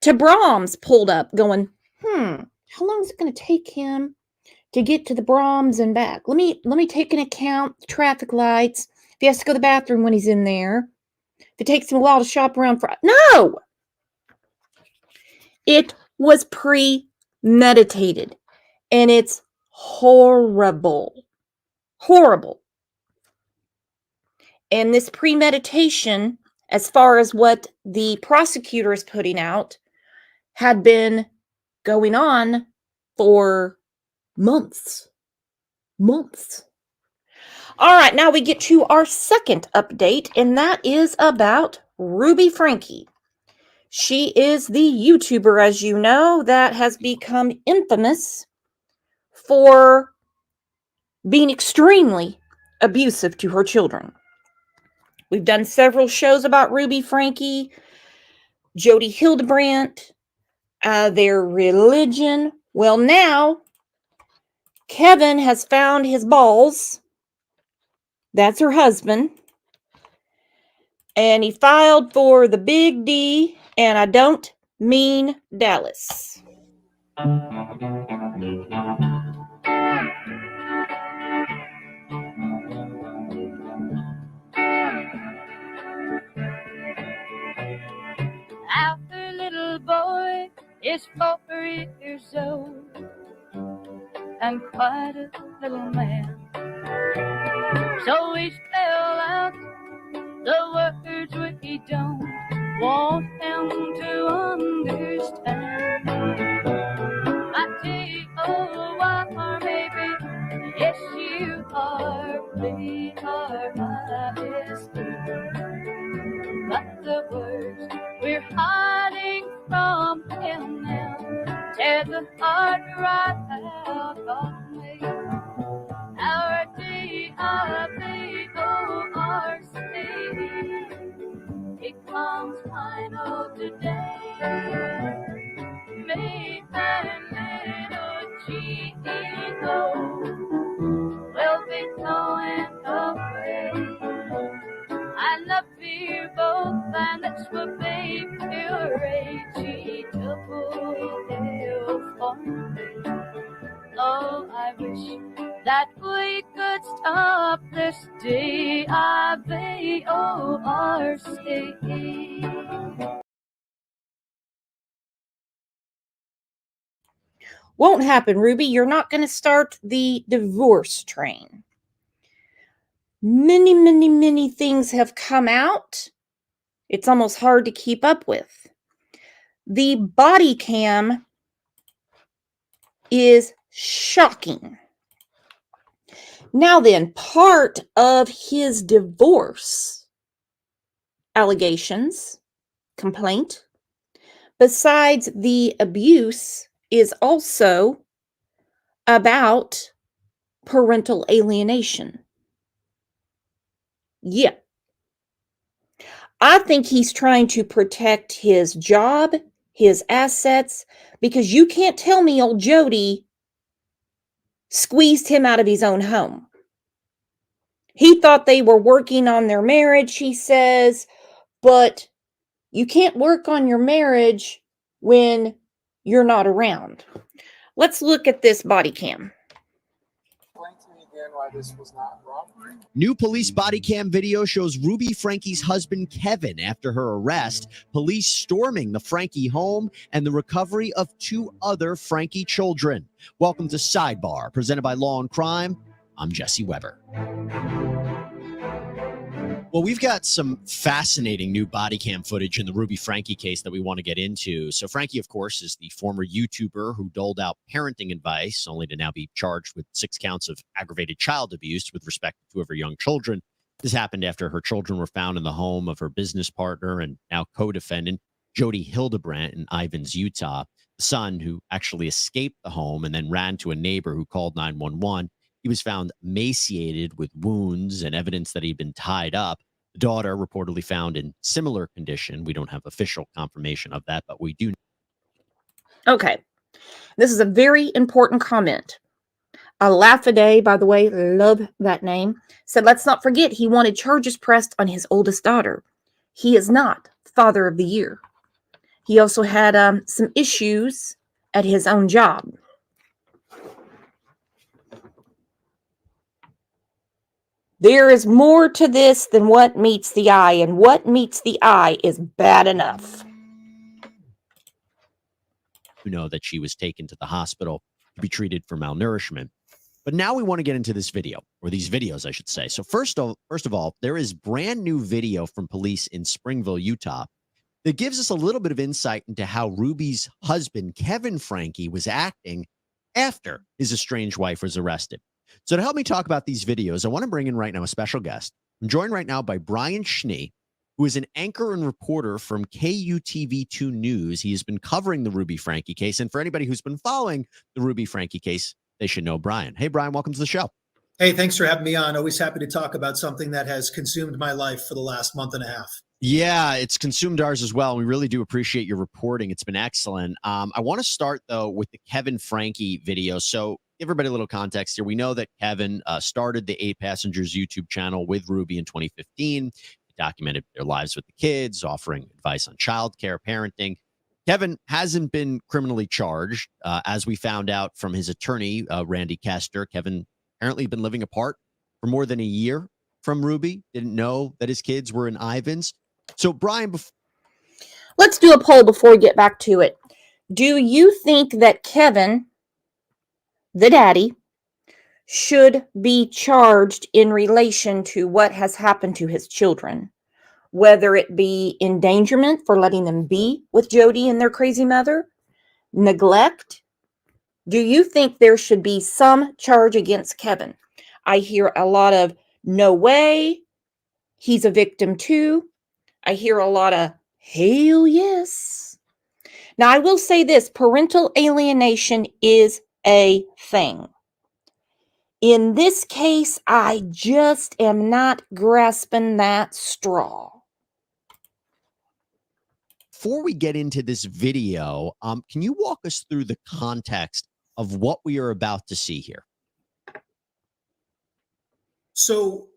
to Brahms pulled up going, how long is it going to take him to get to the Brahms and back? Let me take into account the traffic lights. If he has to go to the bathroom when he's in there. If it takes him a while to shop around for... No! It was premeditated. And it's horrible. Horrible. And this premeditation, as far as what the prosecutor is putting out, had been going on for months. Months. All right, now we get to our second update, and that is about Ruby Franke. She is the YouTuber, as you know, that has become infamous for being extremely abusive to her children. We've done several shows about Ruby Franke, Jody Hildebrandt, their religion. Well, now Kevin has found his balls. That's her husband. And he filed for the Big D, and I don't mean Dallas. Our little boy is 4 years old and quite a little man. So we spell out the words we don't want him to understand. My T-O-Y, baby, yes you are, we are my but the words we're hiding from him now tear the heart right out of me. Our D-I-V-O-R-C, it comes final today. Me and little Gino will be going away. I love you both, and that's what baby H-E double L for me. Oh, I wish that we could stop this D-I-V-O-R-C. Won't happen, Ruby. You're not going to start the divorce train. Many, many, many things have come out. It's almost hard to keep up with. The body cam is shocking. Now then, part of his divorce allegations, complaint, besides the abuse, is also about parental alienation. Yeah. I think he's trying to protect his job, his assets, because you can't tell me old Jody squeezed him out of his own home. He thought they were working on their marriage, he says, but you can't work on your marriage when you're not around. Let's look at this body cam. Why this was not robbery. New police body cam video shows Ruby Franke's husband, Kevin, after her arrest, police storming the Franke home, and the recovery of 2 other Franke children. Welcome to Sidebar, presented by Law and Crime. I'm Jesse Weber. Well, we've got some fascinating new body cam footage in the Ruby Franke case that we want to get into. So Franke, of course, is the former YouTuber who doled out parenting advice, only to now be charged with 6 counts of aggravated child abuse with respect to 2 of her young children. This happened after her children were found in the home of her business partner and now co-defendant, Jody Hildebrandt in Ivins, Utah. The son, who actually escaped the home and then ran to a neighbor who called 911. He was found emaciated with wounds and evidence that he'd been tied up. The daughter reportedly found in similar condition. We don't have official confirmation of that, but we do. Okay. This is a very important comment. Alafade, by the way, love that name, said, let's not forget he wanted charges pressed on his oldest daughter. He is not Father of the Year. He also had some issues at his own job. There is more to this than what meets the eye, and what meets the eye is bad enough. You know that she was taken to the hospital to be treated for malnourishment. But now we want to get into this video, or these videos, I should say. So first of all, there is brand new video from police in Springville, Utah, that gives us a little bit of insight into how Ruby's husband, Kevin Franke, was acting after his estranged wife was arrested. So to help me talk about these videos, I want to bring in right now a special guest. I'm joined right now by Brian Schnee, who is an anchor and reporter from KUTV2 News. He has been covering the Ruby Franke case. And for anybody who's been following the Ruby Franke case, they should know Brian. Hey, Brian, welcome to the show. Hey, thanks for having me on. Always happy to talk about something that has consumed my life for the last month and a half. Yeah, it's consumed ours as well. We really do appreciate your reporting. It's been excellent. I want to start, though, with the Kevin Franke video. So give everybody a little context here. We know that Kevin started the 8 Passengers YouTube channel with Ruby in 2015. He documented their lives with the kids, offering advice on childcare, parenting. Kevin hasn't been criminally charged. As we found out from his attorney, Randy Kester, Kevin apparently been living apart for more than a year from Ruby. Didn't know that his kids were in Ivins. So, Brian, let's do a poll before we get back to it. Do you think that Kevin, the daddy, should be charged in relation to what has happened to his children? Whether it be endangerment for letting them be with Jody and their crazy mother, neglect. Do you think there should be some charge against Kevin? I hear a lot of, no way, he's a victim too. I hear a lot of, hell yes. Now, I will say this, parental alienation is a thing. In this case, I just am not grasping that straw. Before we get into this video, can you walk us through the context of what we are about to see here? So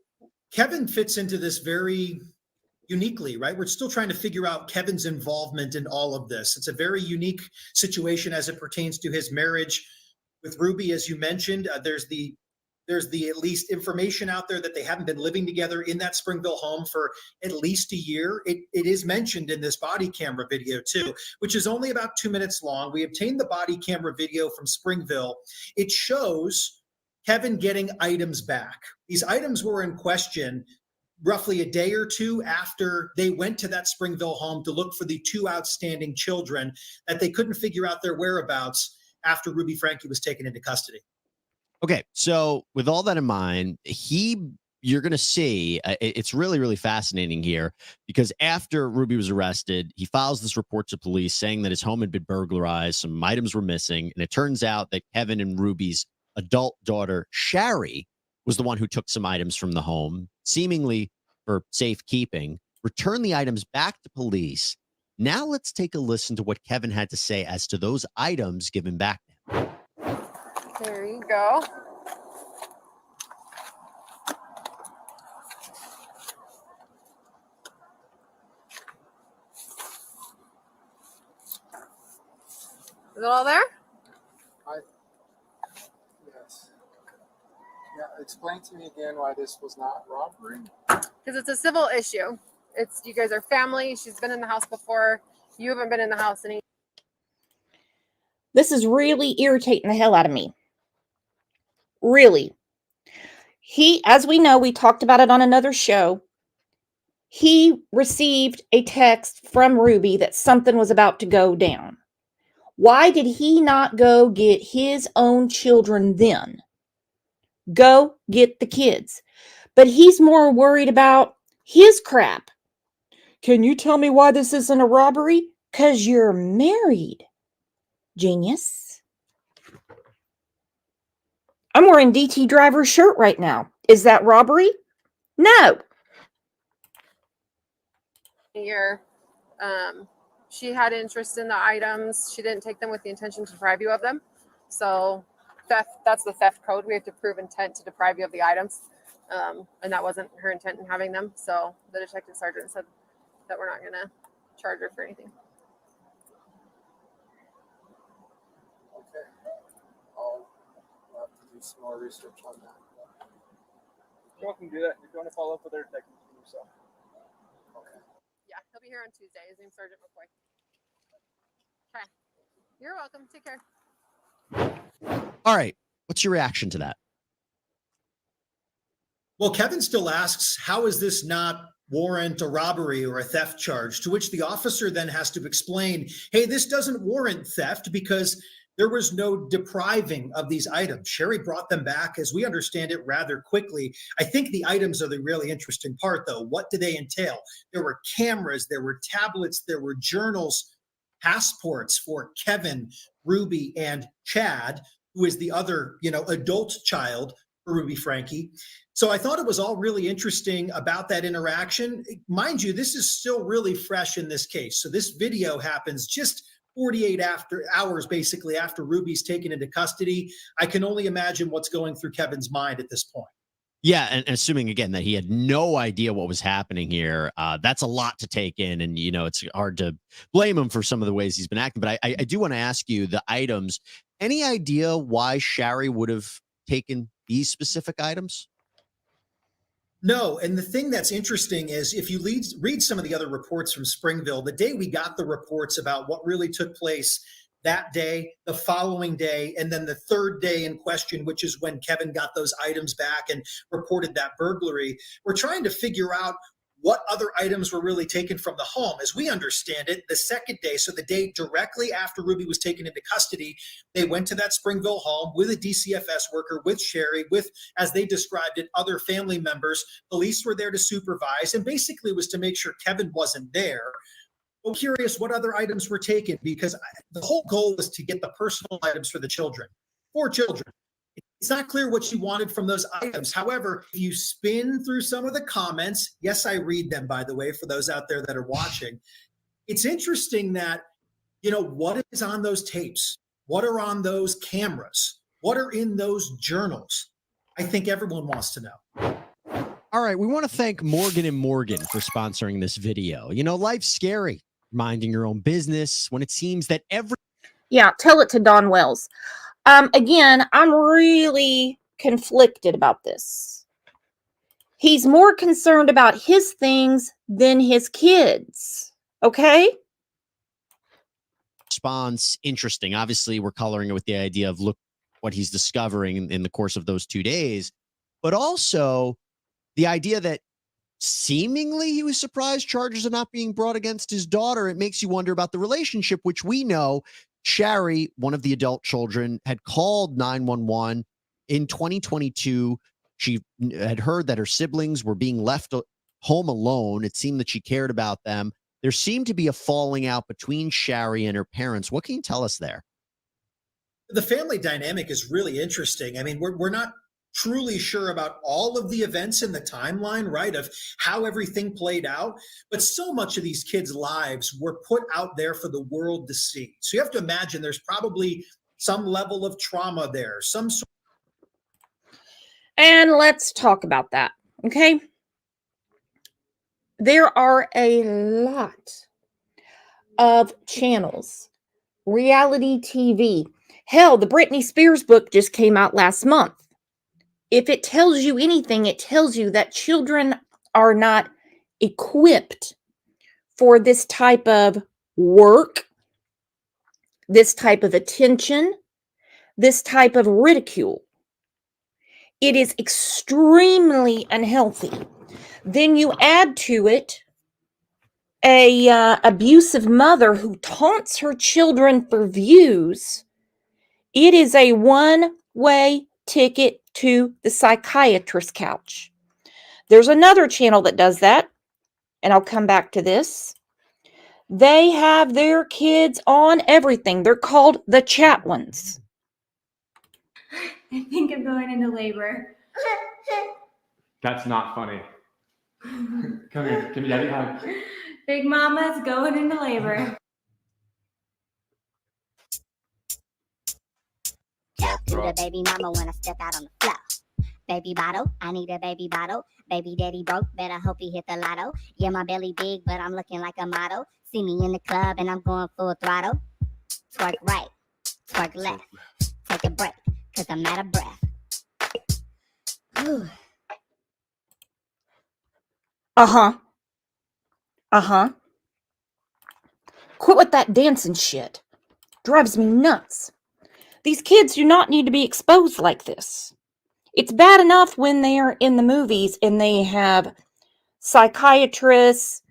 Kevin fits into this very uniquely, right? We're still trying to figure out Kevin's involvement in all of this. It's a very unique situation as it pertains to his marriage with Ruby, as you mentioned. There's the at least information out there that they haven't been living together in that Springville home for at least a year. It is mentioned in this body camera video too, which is only about 2 minutes long. We obtained the body camera video from Springville. It shows Kevin getting items back. These items were in question roughly a day or two after they went to that Springville home to look for the 2 outstanding children that they couldn't figure out their whereabouts after Ruby Franke was taken into custody. Okay, so with all that in mind, you're going to see, it's really, really fascinating here, because after Ruby was arrested, he files this report to police saying that his home had been burglarized, some items were missing, and it turns out that Kevin and Ruby's adult daughter, Shari, was the one who took some items from the home, seemingly for safekeeping, returned the items back to police. Now let's take a listen to what Kevin had to say as to those items given back to him. There you go. Is it all there? Yes. Yeah, explain to me again why this was not robbery. Because it's a civil issue. It's, you guys are family. She's been in the house before. You haven't been in the house any. This is really irritating the hell out of me. Really. As we know, we talked about it on another show. he received a text from Ruby that something was about to go down. Why did he not go get his own children then? Go get the kids. But he's more worried about his crap. Can you tell me why this isn't a robbery? 'Cause you're married. Genius. I'm wearing DT Driver's shirt right now. Is that robbery? No. Year, she had interest in the items. She didn't take them with the intention to deprive you of them. So theft, that's the theft code. We have to prove intent to deprive you of the items. And that wasn't her intent in having them. So the detective sergeant said that we're not going to charge her for anything. Okay. I'll have to do some more research on that. You're welcome to do that. If you want to follow up with our detective, so. Okay. Yeah, he'll be here on Tuesday. His name's Sergeant McCoy. Okay. You're welcome. Take care. All right. What's your reaction to that? Well, Kevin still asks, how is this not warrant a robbery or a theft charge? To which the officer then has to explain, hey, this doesn't warrant theft because there was no depriving of these items. Sherry brought them back, as we understand it, rather quickly. I think the items are the really interesting part, though. What do they entail? There were cameras, there were tablets, there were journals, passports for Kevin, Ruby, and Chad, who is the other, adult child for Ruby Franke. So I thought it was all really interesting about that interaction. Mind you, this is still really fresh in this case. So this video happens just 48 hours basically after Ruby's taken into custody. I can only imagine what's going through Kevin's mind at this point. Yeah, and assuming again that he had no idea what was happening here, that's a lot to take in, and it's hard to blame him for some of the ways he's been acting. But I do want to ask you the items. Any idea why Sherry would have taken these specific items? No, and the thing that's interesting is if you read some of the other reports from Springville, the day we got the reports about what really took place that day, the following day, and then the third day in question, which is when Kevin got those items back and reported that burglary, we're trying to figure out what other items were really taken from the home. As we understand it, the second day, so the day directly after Ruby was taken into custody, they went to that Springville home with a DCFS worker, with Sherry, with, as they described it, other family members. Police were there to supervise, and basically was to make sure Kevin wasn't there. I'm curious what other items were taken, because the whole goal was to get the personal items for the children, 4 children. It's not clear what she wanted from those items. However, if you spin through some of the comments, yes, I read them, by the way, for those out there that are watching, it's interesting that, what is on those tapes? What are on those cameras? What are in those journals? I think everyone wants to know. All right, we want to thank Morgan & Morgan for sponsoring this video. Life's scary, minding your own business when it seems that Yeah, tell it to Don Wells. Again, I'm really conflicted about this. He's more concerned about his things than his kids. Okay? response interesting. Obviously, we're coloring it with the idea of look what he's discovering in the course of those 2 days, but also the idea that seemingly he was surprised charges are not being brought against his daughter. It makes you wonder about the relationship, which we know Sherry, one of the adult children, had called 911 in 2022. She had heard that her siblings were being left home alone. It seemed that she cared about them. There seemed to be a falling out between Sherry and her parents. What can you tell us there? The family dynamic is really interesting. I mean, we're not truly sure about all of the events in the timeline, right, of how everything played out. But so much of these kids' lives were put out there for the world to see. So you have to imagine there's probably some level of trauma there, some sort. And let's talk about that, okay? There are a lot of channels, reality TV. Hell, the Britney Spears book just came out last month. If it tells you anything, it tells you that children are not equipped for this type of work, this type of attention, this type of ridicule. It is extremely unhealthy. Then you add to it a abusive mother who taunts her children for views. It is a one-way ticket to the psychiatrist's couch. There's another channel that does that, and I'll come back to this. They have their kids on everything. They're called the Chatwins. I think I'm going into labor. That's not funny. Come here, give me daddy hug. Big Mama's going into labor. Talk to the baby mama when I step out on the floor. Baby bottle, I need a baby bottle. Baby daddy broke, better hope he hit the lotto. Yeah, my belly big, but I'm looking like a model. See me in the club and I'm going full throttle. Twerk right, twerk left. Take a break, cause I'm out of breath. Whew. Quit with that dancing shit. Drives me nuts. These kids do not need to be exposed like this. It's bad enough when they are in the movies and they have psychiatrists,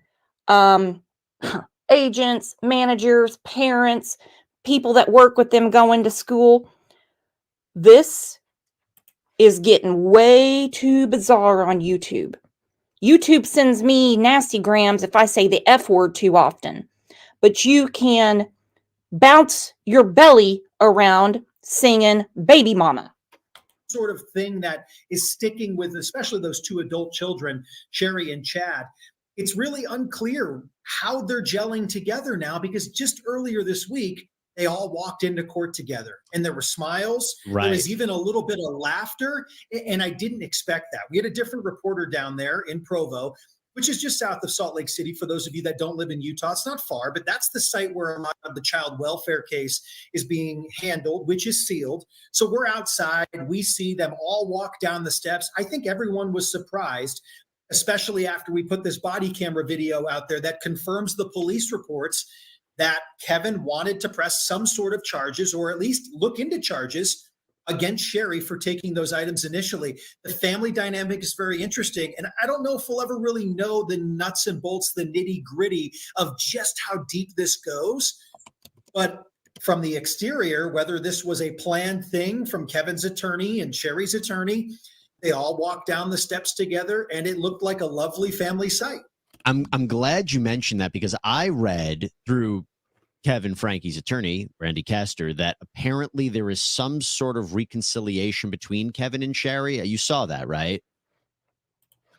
agents, managers, parents, people that work with them going to school. This is getting way too bizarre on YouTube. YouTube sends me nasty grams if I say the F word too often. But you can bounce your belly around singing Baby Mama. Sort of thing that is sticking with especially those two adult children, Sherry and Chad. It's really unclear how they're gelling together now, because just earlier this week, they all walked into court together and there were smiles. Right. There was even a little bit of laughter. And I didn't expect that. We had a different reporter down there in Provo, which is just south of Salt Lake City. For those of you that don't live in Utah, it's not far, but that's the site where a lot of the child welfare case is being handled, which is sealed. So we're outside. We see them all walk down the steps. I think everyone was surprised, especially after we put this body camera video out there that confirms the police reports that Kevin wanted to press some sort of charges, or at least look into charges against Sherry for taking those items initially. The family dynamic is very interesting. And I don't know if we'll ever really know the nuts and bolts, the nitty gritty of just how deep this goes. But from the exterior, whether this was a planned thing from Kevin's attorney and Sherry's attorney, they all walked down the steps together and it looked like a lovely family sight. I'm glad you mentioned that, because I read through Kevin Frankie's attorney, Randy Castor, that apparently there is some sort of reconciliation between Kevin and Sherry. You saw that, right?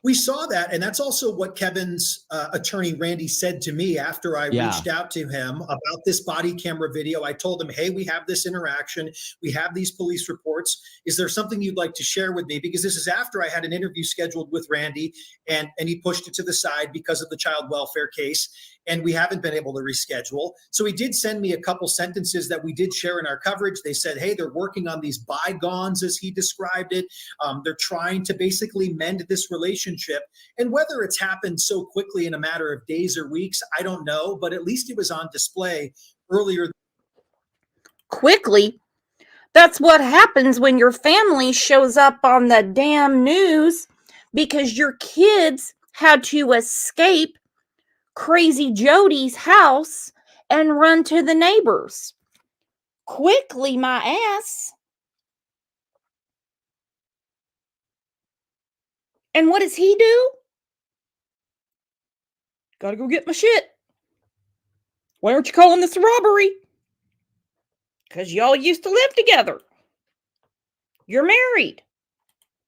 We saw that, and that's also what Kevin's attorney, Randy, said to me after I reached out to him about this body camera video. I told him, hey, we have this interaction. We have these police reports. Is there something you'd like to share with me? Because this is after I had an interview scheduled with Randy, and he pushed it to the side because of the child welfare case, and we haven't been able to reschedule. So he did send me a couple sentences that we did share in our coverage. They said, hey, they're working on these bygones, as he described it. They're trying to basically mend this relationship. And whether it's happened so quickly in a matter of days or weeks, I don't know, but at least it was on display earlier. Quickly? That's what happens when your family shows up on the damn news because your kids had to escape Crazy Jody's house and run to the neighbors. Quickly, my ass. And what does he do? Gotta go get my shit. Why aren't you calling this a robbery? Because y'all used to live together. You're married.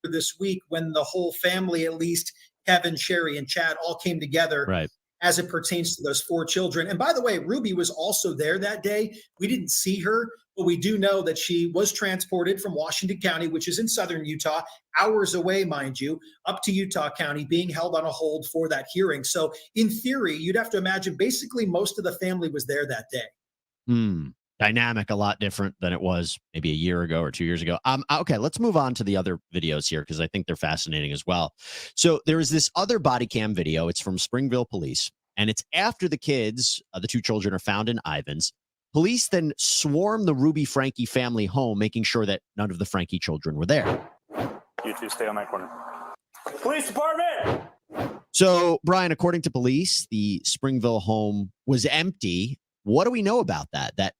This week, when the whole family, at least Kevin, Sherry, and Chad, all came together, right, as it pertains to those four children. And by the way, Ruby was also there that day. We didn't see her, but we do know that she was transported from Washington County, which is in southern Utah, hours away, mind you, up to Utah County, being held on a hold for that hearing. So in theory, you'd have to imagine basically most of the family was there that day. Dynamic, a lot different than it was maybe a year ago or 2 years ago. Okay, let's move on to the other videos here, because I think they're fascinating as well. So there is this other body cam video. It's from Springville Police, and it's after the kids, the two children, are found in Ivins. Police then swarm the Ruby Frankie family home, making sure that none of the Frankie children were there. You two stay on that corner. Police department! So, Brian, according to police, the Springville home was empty. What do we know about that?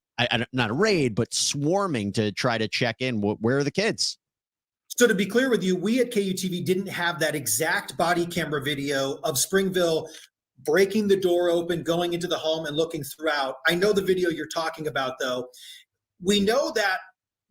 Not a raid, but swarming to try to check in. Where are the kids? So to be clear with you, we at KUTV didn't have that exact body camera video of Springville breaking the door open, going into the home and looking throughout. I know the video you're talking about, though. We know that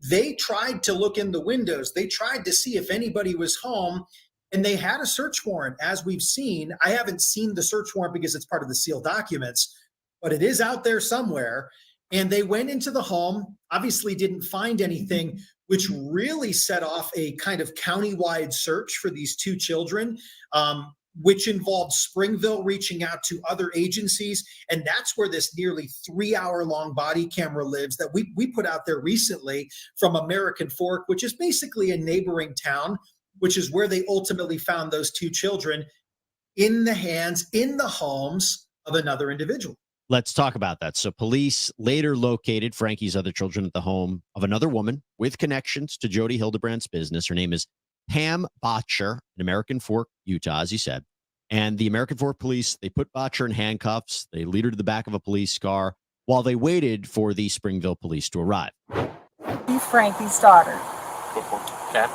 they tried to look in the windows. They tried to see if anybody was home, and they had a search warrant, as we've seen. I haven't seen the search warrant because it's part of the sealed documents, but it is out there somewhere. And they went into the home, obviously didn't find anything, which really set off a kind of countywide search for these two children, which involved Springville reaching out to other agencies. And that's where this nearly 3-hour-long body camera lives that we put out there recently from American Fork, which is basically a neighboring town, which is where they ultimately found those two children in the homes of another individual. Let's talk about that. So police later located Frankie's other children at the home of another woman with connections to Jody Hildebrandt's business. Her name is Pam Botcher in American Fork, Utah, as you said. And the American Fork police, they put Botcher in handcuffs. They lead her to the back of a police car while they waited for the Springville police to arrive. She's Frankie's daughter. Okay.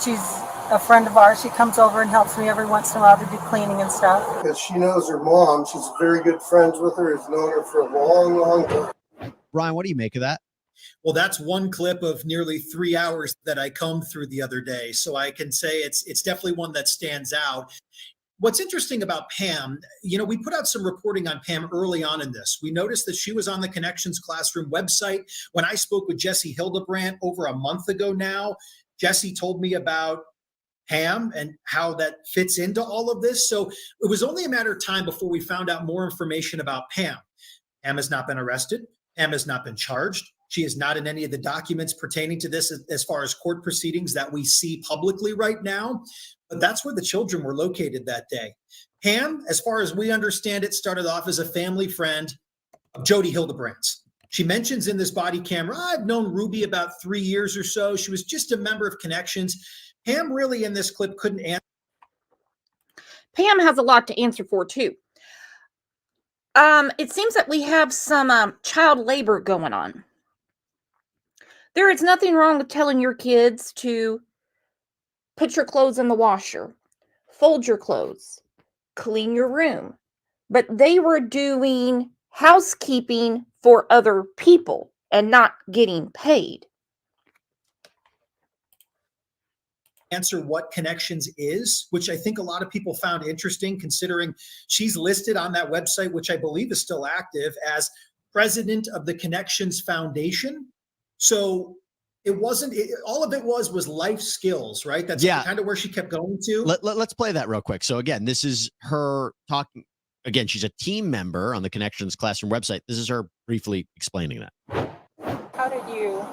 She's a friend of ours. She comes over and helps me every once in a while to do cleaning and stuff. Because she knows her mom. She's very good friends with her. Has known her for a long, long time. Brian, what do you make of that? Well, that's one clip of nearly 3 hours that I combed through the other day. So I can say it's definitely one that stands out. What's interesting about Pam, we put out some reporting on Pam early on in this. We noticed that she was on the Connections Classroom website. When I spoke with Jesse Hildebrandt over a month ago now, Jesse told me about Pam and how that fits into all of this. So it was only a matter of time before we found out more information about Pam. Pam has not been arrested. Pam has not been charged. She is not in any of the documents pertaining to this as far as court proceedings that we see publicly right now. But that's where the children were located that day. Pam, as far as we understand it, started off as a family friend of Jody Hildebrandt's. She mentions in this body camera, I've known Ruby about 3 years or so. She was just a member of Connections. Pam really in this clip couldn't answer. Pam has a lot to answer for, too. It seems that we have some child labor going on. There is nothing wrong with telling your kids to put your clothes in the washer, fold your clothes, clean your room. But they were doing housekeeping for other people and not getting paid. Answer what Connections is, which I think a lot of people found interesting, considering she's listed on that website, which I believe is still active, as president of the Connections Foundation. So it wasn't, all of it was life skills, right? That's kind of where she kept going to. Let's play that real quick. So again, this is her talking. Again, she's a team member on the Connections Classroom website. This is her briefly explaining that. How did you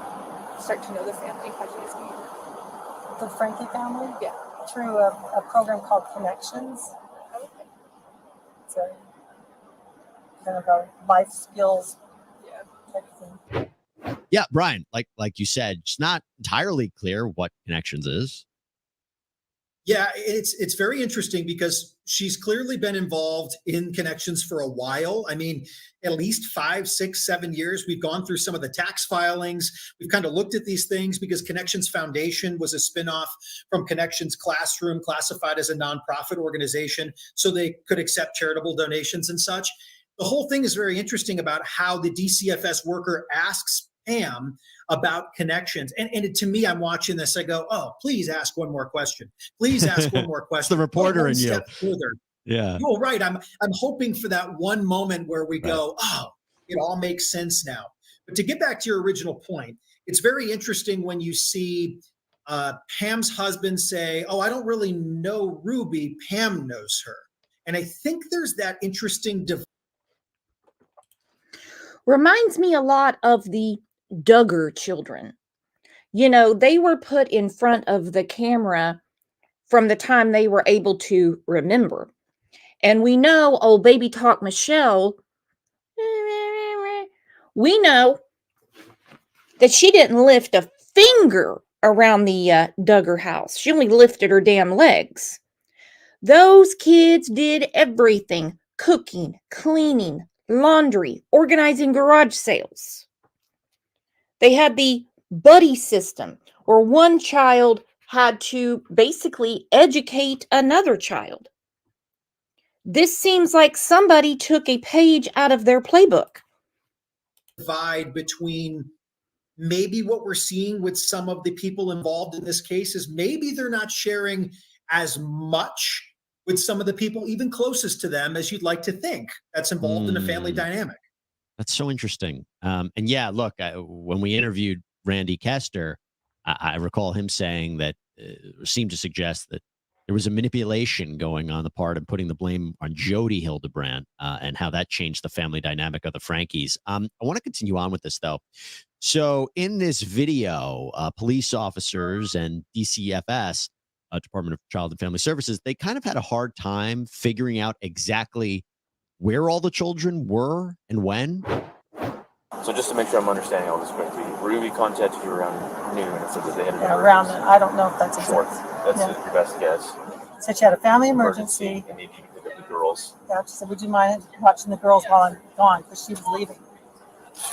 start to know the family? How did you guys meet? The Frankie family? Yeah. Through a program called Connections. Okay. It's a kind of a life skills type of thing. Yeah, Brian, like you said, it's not entirely clear what Connections is. Yeah, it's very interesting because she's clearly been involved in Connections for a while. I mean, at least 5, 6, 7 years. We've gone through some of the tax filings. We've kind of looked at these things because Connections Foundation was a spinoff from Connections Classroom, classified as a nonprofit organization, so they could accept charitable donations and such. The whole thing is very interesting about how the DCFS worker asks Pam about Connections. And to me, I'm watching this, I go, oh, please ask one more question. Please ask one more question. It's the reporter in you. Further. Yeah. You're right. I'm hoping for that one moment where we go, oh, it all makes sense now. But to get back to your original point, it's very interesting when you see Pam's husband say, oh, I don't really know Ruby. Pam knows her. And I think there's that interesting Reminds me a lot of the Duggar children. They were put in front of the camera from the time they were able to remember. And we know, old baby talk Michelle, we know that she didn't lift a finger around the Duggar house. She only lifted her damn legs. Those kids did everything: cooking, cleaning, laundry, organizing garage sales. They had the buddy system, where one child had to basically educate another child. This seems like somebody took a page out of their playbook. Divide between maybe what we're seeing with some of the people involved in this case is maybe they're not sharing as much with some of the people even closest to them as you'd like to think that's involved in a family dynamic. That's so interesting. And yeah, look, when we interviewed Randy Kester, I recall him saying that seemed to suggest that there was a manipulation going on the part of putting the blame on Jody Hildebrandt and how that changed the family dynamic of the Frankies. I want to continue on with this, though. So in this video, police officers and DCFS, Department of Child and Family Services, they kind of had a hard time figuring out exactly where all the children were and when. So just to make sure I'm understanding all this correctly, Ruby contacted you around noon and said that they had an Around, emergency. I don't know if that's Fourth. exact. That's your best guess. Said she had a family emergency. And they need to pick up the girls. Yeah, she said, would you mind watching the girls while I'm gone? Because she was leaving.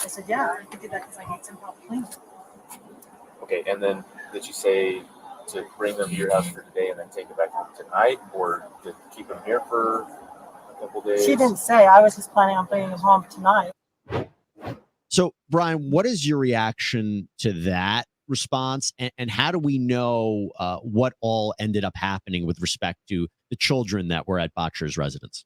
I said, yeah, I could do that because I need some help cleaning. Okay, and then did you say to bring them to your house for today and then take it back tonight, or to keep them here for a couple days? She didn't say. I was just planning on bringing them home tonight. So, Brian, what is your reaction to that response? And how do we know what all ended up happening with respect to the children that were at Botcher's residence?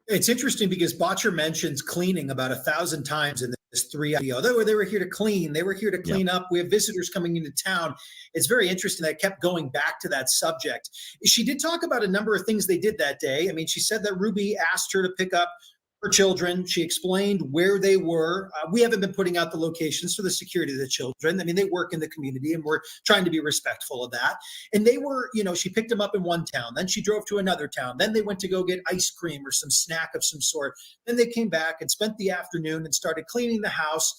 It's interesting because Botcher mentions cleaning about 1,000 times in this 3 video. They were here to clean. They were here to clean up. We have visitors coming into town. It's very interesting that I kept going back to that subject. She did talk about a number of things they did that day. I mean, she said that Ruby asked her to pick up her children. She explained where they were. We haven't been putting out the locations for the security of the children. I mean, they work in the community and we're trying to be respectful of that. And they were, she picked them up in one town. Then she drove to another town. Then they went to go get ice cream or some snack of some sort. Then they came back and spent the afternoon and started cleaning the house.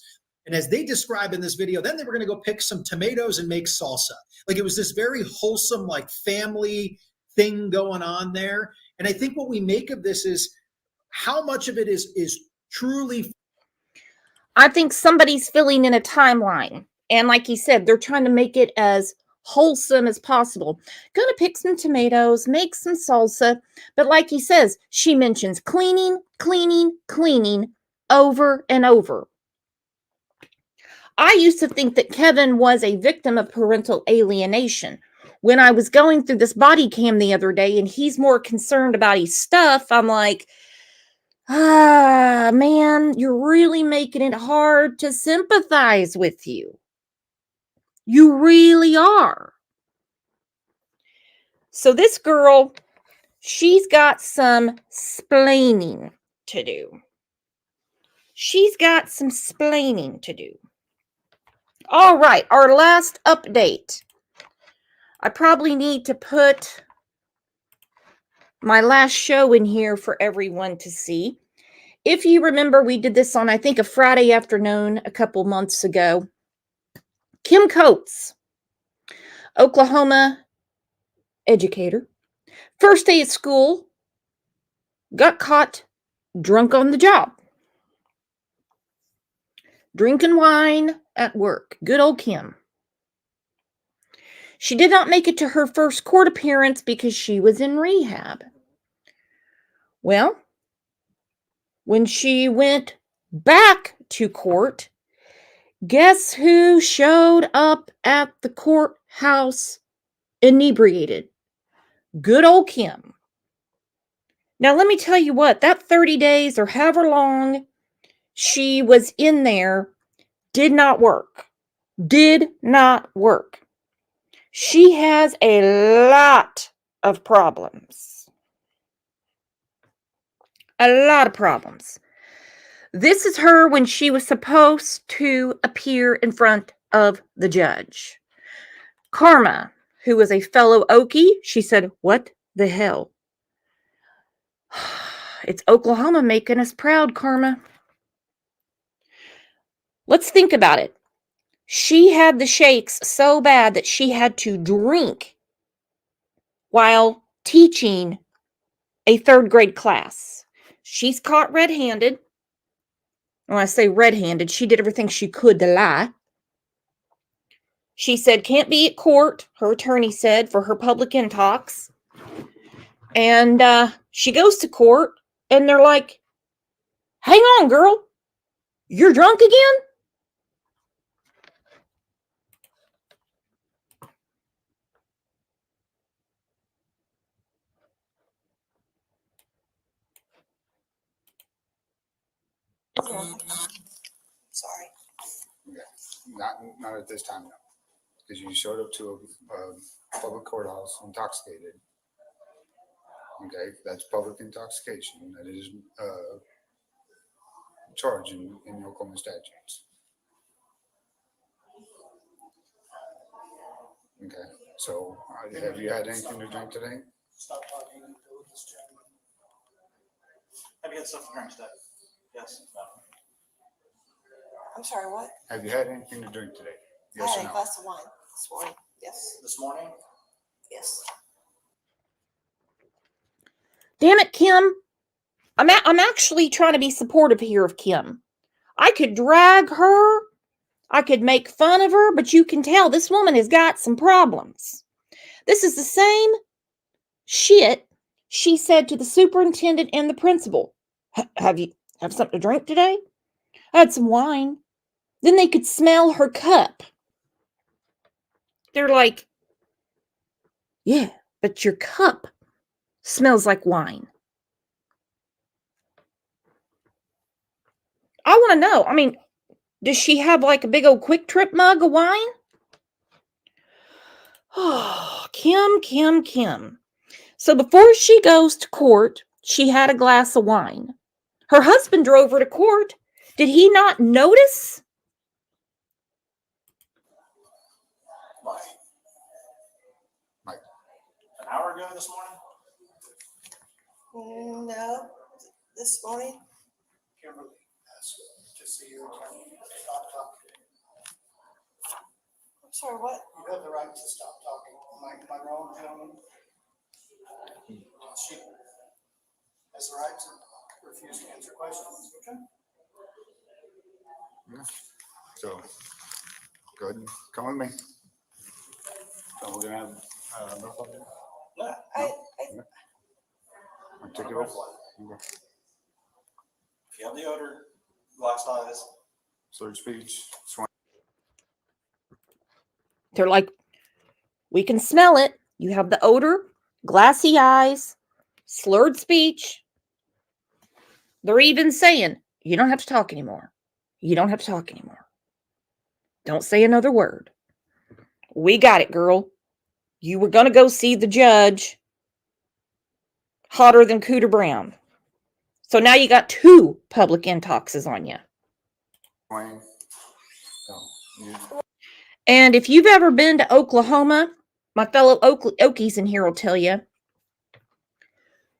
And as they describe in this video, then they were going to go pick some tomatoes and make salsa. Like it was this very wholesome, like family thing going on there. And I think what we make of this is how much of it is truly. I think somebody's filling in a timeline. And like he said, they're trying to make it as wholesome as possible. Gonna pick some tomatoes, make some salsa. But like he says, she mentions cleaning, cleaning, cleaning over and over. I used to think that Kevin was a victim of parental alienation. When I was going through this body cam the other day and he's more concerned about his stuff, I'm like, man, you're really making it hard to sympathize with you. You really are. So this girl, she's got some splaining to do. She's got some splaining to do. All right, our last update. I probably need to put my last show in here for everyone to see. If you remember, we did this on, I think, a Friday afternoon a couple months ago. Kim Coates, Oklahoma educator, first day at school, got caught drunk on the job. Drinking wine at work. Good old Kim. She did not make it to her first court appearance because she was in rehab. Well, when she went back to court, guess who showed up at the courthouse inebriated? Good old Kim. Now, let me tell you what, that 30 days or however long she was in there did not work. Did not work. She has a lot of problems. A lot of problems. This is her when she was supposed to appear in front of the judge. Karma, who was a fellow Okie, she said, "What the hell? It's Oklahoma making us proud, Karma." Let's think about it. She had the shakes so bad that she had to drink while teaching a 3rd grade class. She's caught red-handed. When I say red-handed, she did everything she could to lie. She said can't be at court, her attorney said, for her public intox. And she goes to court, and they're like, hang on, girl. You're drunk again? Sorry. Not at this time, no. Because you showed up to a public courthouse intoxicated. Okay, that's public intoxication. That is charged in the Oklahoma statutes. Okay, so have you had anything to drink today? Stop talking with this gentleman. Have you had something to drink today? Yes. No. I'm sorry, what? Have you had anything to drink today? I Yes had or a no? glass of wine this morning. Yes. This morning? Yes. Damn it, Kim. I'm actually trying to be supportive here of Kim. I could drag her. I could make fun of her, but you can tell this woman has got some problems. This is the same shit she said to the superintendent and the principal. Have something to drink today? I had some wine. Then they could smell her cup. They're like, yeah, but your cup smells like wine. I want to know. I mean, does she have like a big old Quick Trip mug of wine? Oh, Kim. So before she goes to court, she had a glass of wine. Her husband drove her to court. Did he not notice? Mike. An hour ago this morning? No, this morning. Kimberly asked to see your attorney. Stop talking. I'm sorry, what? You have the right to stop talking. Am I wrong, gentlemen? She has the right to refuse to answer questions, okay? Yeah. So, go ahead and come with me. So we're gonna have, Yeah. take it off. Okay. If you have the odor, glass eyes. Slurred speech. They're like, we can smell it. You have the odor, glassy eyes, slurred speech. They're even saying, you don't have to talk anymore. You don't have to talk anymore. Don't say another word. We got it, girl. You were going to go see the judge. Hotter than Cooter Brown. So now you got 2 public intoxes on you. And if you've ever been to Oklahoma, my fellow Okies in here will tell you,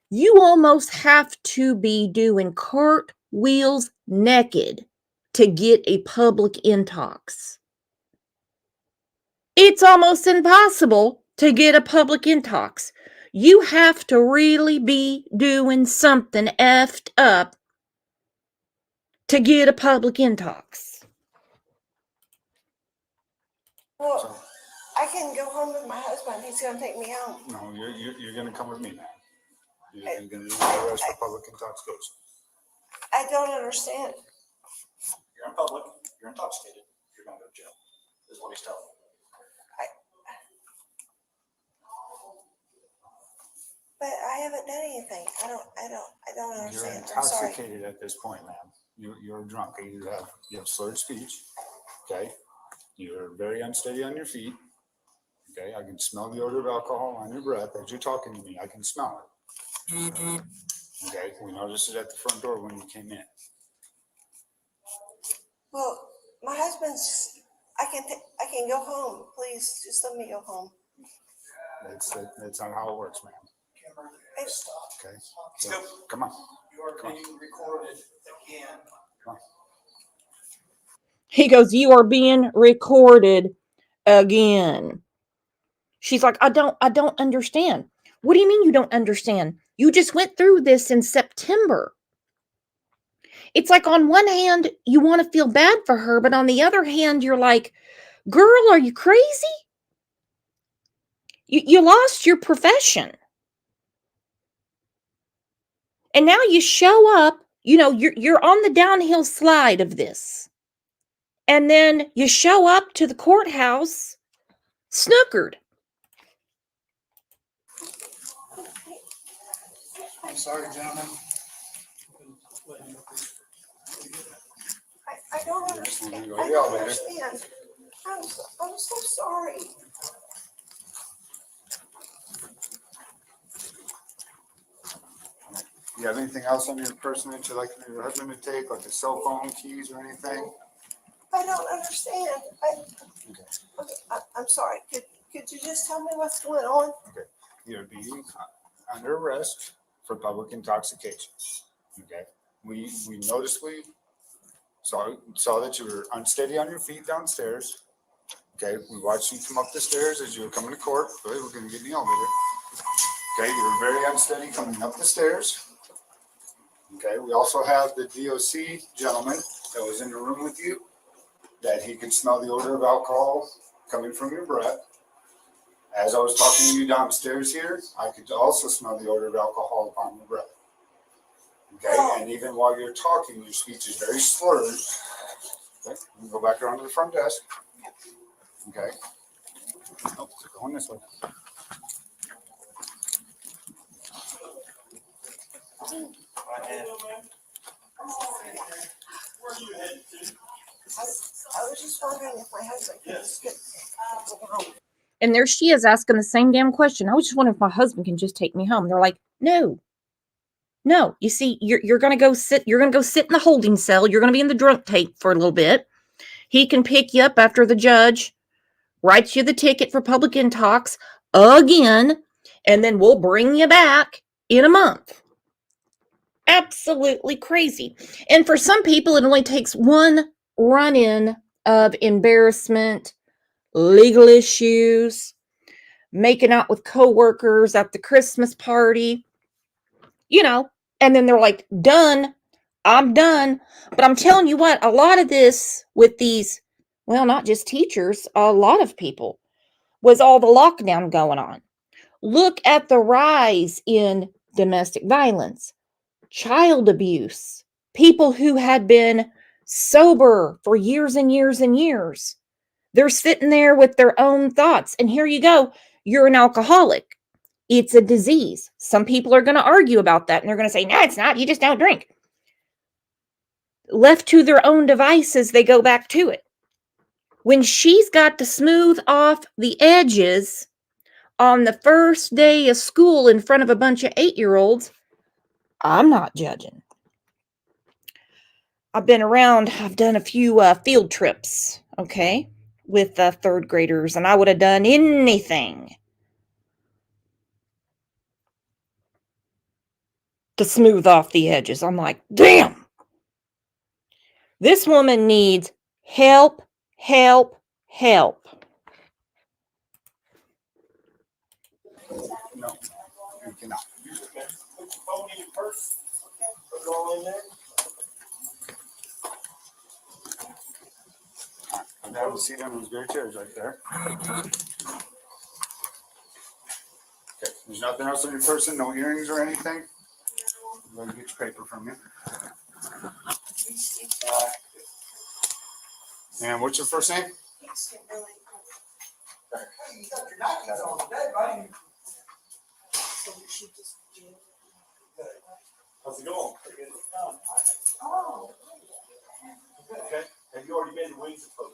you almost have to be doing cartwheels naked to get a public intox. It's almost impossible to get a public intox. You have to really be doing something effed up to get a public intox. Well, I can go home with my husband. He's going to take me home. No, you're gonna come with me now. You're gonna do the rest for public intoxication. I don't understand. You're in public, you're intoxicated, you're gonna go to jail, is what he's telling you. But I haven't done anything. I don't You're understand. I'm sorry. intoxicated at this point, ma'am. You're drunk. You have slurred speech. Okay. You're very unsteady on your feet. Okay. I can smell the odor of alcohol on your breath as you're talking to me. I can smell it. Okay. We noticed it at the front door when you came in. Well, my husband's. I can go home. Please, just let me go home. That's not how it works, ma'am. Kimberly, stop. Okay. So, come on. You are being recorded again. Come on. He goes, you are being recorded again. She's like, I don't understand. What do you mean you don't understand? You just went through this in September. It's like on one hand, you want to feel bad for her, but on the other hand, you're like, girl, are you crazy? You lost your profession. And now you show up, you're on the downhill slide of this. And then you show up to the courthouse snookered. I'm sorry, gentlemen. I don't understand. Go to I the don't elevator. understand. I'm so sorry. You have anything else on your person that you'd like your husband to take, like a cell phone, keys, or anything? I don't understand. I'm sorry. Could you just tell me what's going on? Okay, you're being under arrest for public intoxication. Okay, we noticeably saw that you were unsteady on your feet downstairs. Okay, we watched you come up the stairs as you were coming to court. Good, we're gonna get in the elevator. Okay, you were very unsteady coming up the stairs. Okay, we also have the DOC gentleman that was in the room with you, that he could smell the odor of alcohol coming from your breath. As I was talking to you downstairs here, I could also smell the odor of alcohol upon your breath. Okay, and even while you're talking, your speech is very slurred. Okay, you can go back around to the front desk. Okay. Oh, going this way. I was just wondering if my husband could just get home. And there she is asking the same damn question. I was just wondering if my husband can just take me home. They're like, no. You see, you're gonna go sit in the holding cell. You're gonna be in the drunk tank for a little bit. He can pick you up after the judge writes you the ticket for public intox again, and then we'll bring you back in a month. Absolutely crazy. And for some people, it only takes one run-in of embarrassment, legal issues, making out with coworkers at the Christmas party, and then they're like, done. I'm done. But I'm telling you what, a lot of this with these, well, not just teachers, a lot of people, was all the lockdown going on. Look at the rise in domestic violence, child abuse, people who had been sober for years and years and years. They're sitting there with their own thoughts. And here you go. You're an alcoholic. It's a disease. Some people are going to argue about that. And they're going to say, no, it's not. You just don't drink. Left to their own devices, they go back to it. When she's got to smooth off the edges on the first day of school in front of a bunch of 8-year-olds, I'm not judging. I've done a few field trips, okay, with third graders, and I would have done anything to smooth off the edges. I'm like, damn, this woman needs help. No, you cannot. Put your phone in your purse. Put it all in there. I have a seat on those great chairs right there. Okay, there's nothing else on your person, no earrings or anything? I'm going to get your paper from you. And what's your first name? You got your napkins on today, buddy. How's it going? Oh. Okay. Have you already been to Wings of Hope?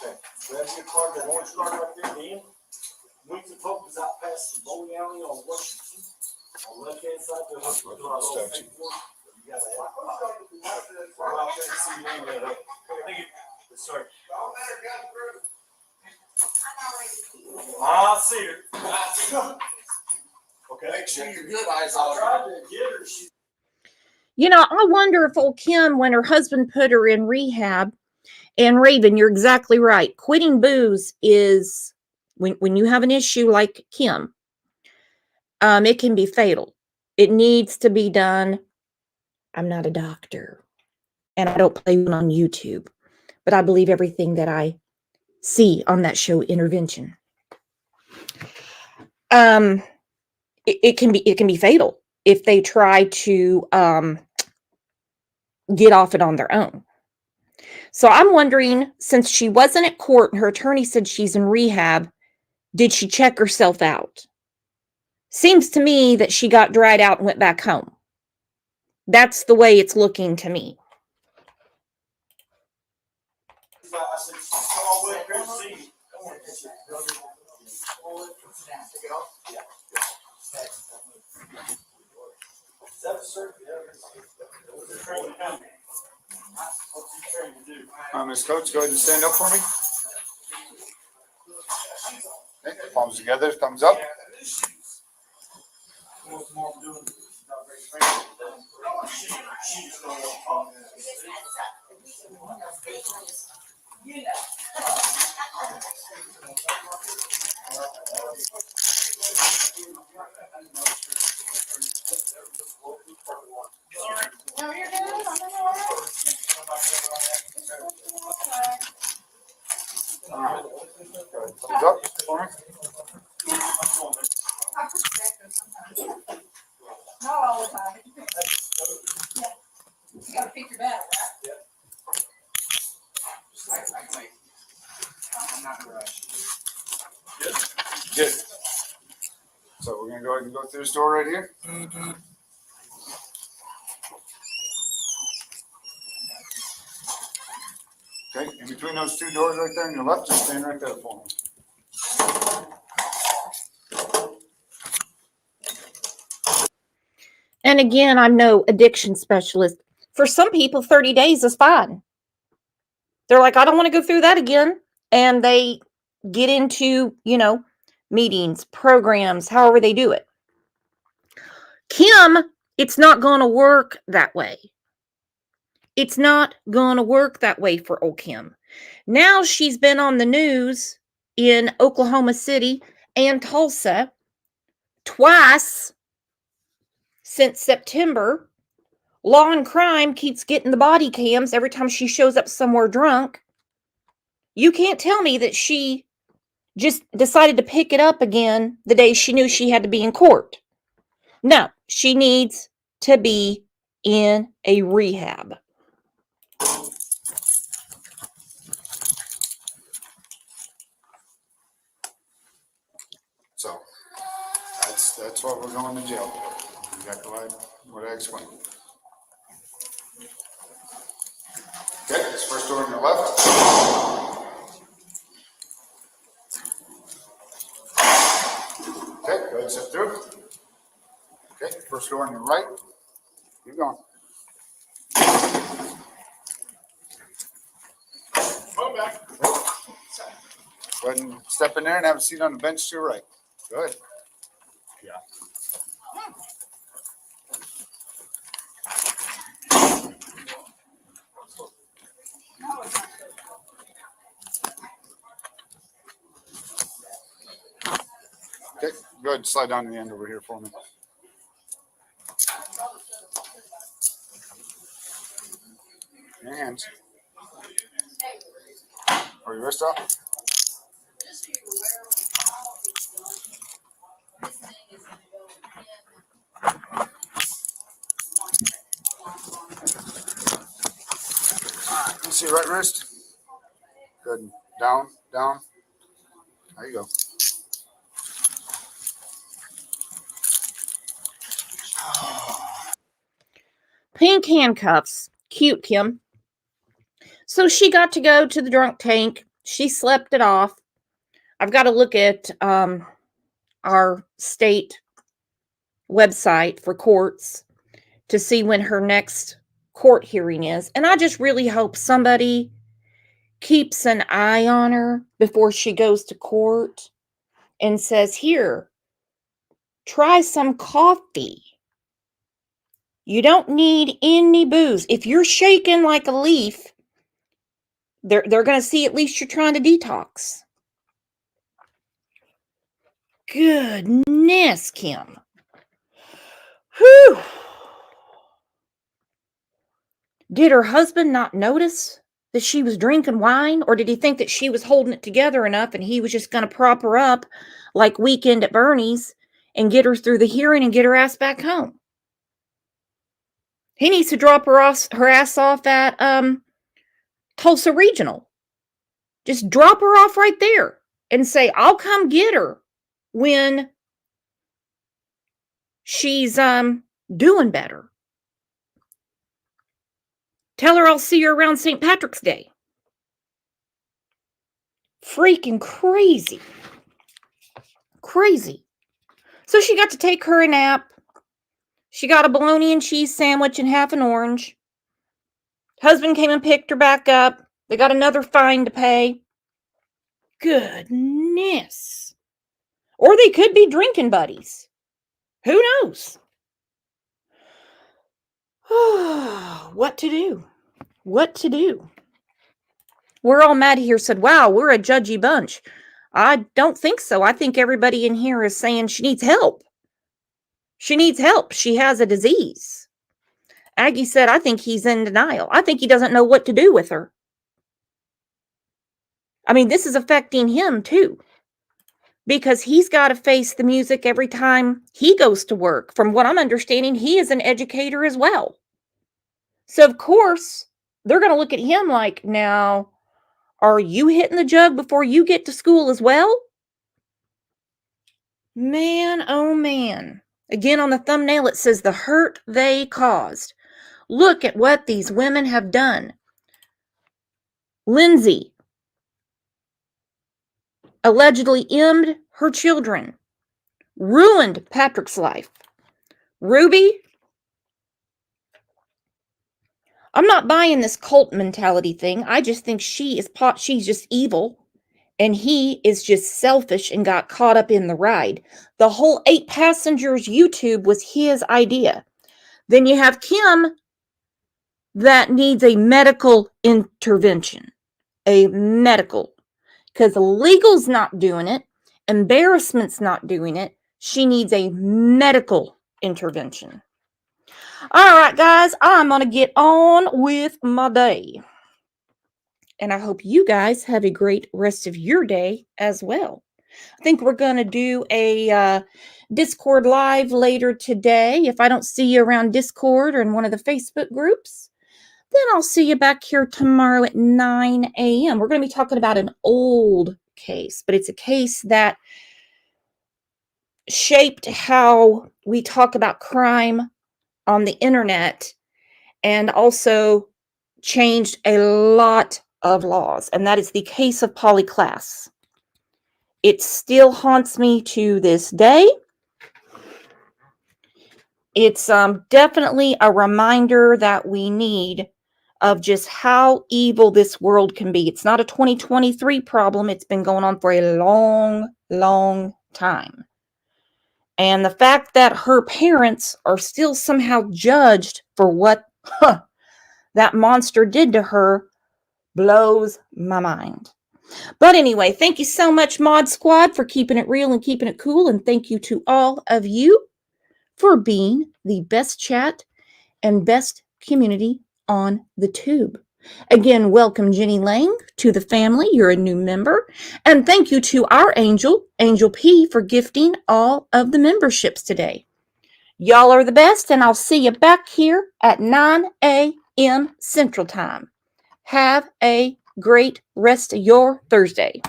Okay. Grab your card, that orange card right there at the end. Wings of Hope is out past the bowling alley on Washington. On the left-hand side, there's a little statue. You got that. Right out there, see your name there. Thank you. Sorry. I see her. Okay. Make sure you're good, eyes on. I tried to get her. She I wonder if old Kim, when her husband put her in rehab, and Raven, you're exactly right. Quitting booze is, when you have an issue like Kim, it can be fatal. It needs to be done. I'm not a doctor, and I don't play one on YouTube, but I believe everything that I see on that show, Intervention. It can be fatal if they try to get off it on their own. So I'm wondering, since she wasn't at court and her attorney said she's in rehab, did she check herself out? Seems to me that she got dried out and went back home. That's the way it's looking to me. Ms. Coates, go ahead and stand up for me. Okay, palms together, thumbs up. Thumbs up for me. Not all the time. You gotta pick your battle, Good. So we're gonna go ahead and go through this door right here. Okay, in between those two doors right there on your left, just stand right there for me. And again, I'm no addiction specialist. For some people, 30 days is fine. They're like, I don't want to go through that again. And they get into, meetings, programs, however they do it. Kim, it's not going to work that way. It's not going to work that way for old Kim. Now she's been on the news in Oklahoma City and Tulsa twice since September. Law and Crime keeps getting the body cams every time she shows up somewhere drunk. You can't tell me that she just decided to pick it up again the day she knew she had to be in court. No, she needs to be in a rehab. So that's what we're going to jail for. Exactly what I explained. Okay, this first door on your left. Okay, go ahead and step through. Okay, first door on your right. Keep going. Go back. Go ahead and step in there and have a seat on the bench to your right. Go ahead. Yeah. Okay, go ahead and slide down to the end over here for me. Your hands. Or your wrist up. You see your right wrist? Good. Down, down. There you go. Pink handcuffs. Cute, Kim. So she got to go to the drunk tank. She slept it off. I've got to look at our state website for courts to see when her next court hearing is. And I just really hope somebody keeps an eye on her before she goes to court and says, here, try some coffee. You don't need any booze. If you're shaking like a leaf, they're going to see at least you're trying to detox. Goodness, Kim. Did her husband not notice that she was drinking wine? Or did he think that she was holding it together enough and he was just going to prop her up like Weekend at Bernie's and get her through the hearing and get her ass back home? He needs to drop her ass off at Tulsa Regional. Just drop her off right there and say, I'll come get her when she's doing better. Tell her I'll see her around St. Patrick's Day. Freaking crazy. Crazy. So she got to take her a nap. She got a bologna and cheese sandwich and half an orange. Husband came and picked her back up. They got another fine to pay. Goodness. Or they could be drinking buddies. Who knows? What to do? What to do? We're all mad here, said, wow, we're a judgy bunch. I don't think so. I think everybody in here is saying she needs help. She needs help. She has a disease. Aggie said, I think he's in denial. I think he doesn't know what to do with her. I mean, this is affecting him too, because he's got to face the music every time he goes to work. From what I'm understanding, he is an educator as well. So, of course, they're going to look at him like, now, are you hitting the jug before you get to school as well? Man, oh man. Again, on the thumbnail, it says the hurt they caused. Look at what these women have done. Lindsay allegedly emmed her children, ruined Patrick's life. Ruby, I'm not buying this cult mentality thing. I just think she's just evil, and he is just selfish and got caught up in the ride. The whole 8 passengers YouTube was his idea. Then you have Kim that needs a medical intervention. A medical. Because legal's not doing it. Embarrassment's not doing it. She needs a medical intervention. All right, guys, I'm going to get on with my day. And I hope you guys have a great rest of your day as well. I think we're going to do a Discord live later today. If I don't see you around Discord or in one of the Facebook groups, then I'll see you back here tomorrow at 9 a.m. We're going to be talking about an old case, but it's a case that shaped how we talk about crime on the internet and also changed a lot of laws, and that is the case of Polly Klaas. It still haunts me to this day. It's definitely a reminder that we need of just how evil this world can be. It's not a 2023 problem. It's been going on for a long, long time. And the fact that her parents are still somehow judged for what that monster did to her blows my mind. But anyway, thank you so much, Mod Squad, for keeping it real and keeping it cool. And thank you to all of you for being the best chat and best community on the tube. Again, welcome Jenny Lang to the family. You're a new member. And thank you to our Angel, Angel P, for gifting all of the memberships today. Y'all are the best, and I'll see you back here at 9 a.m. Central Time. Have a great rest of your Thursday.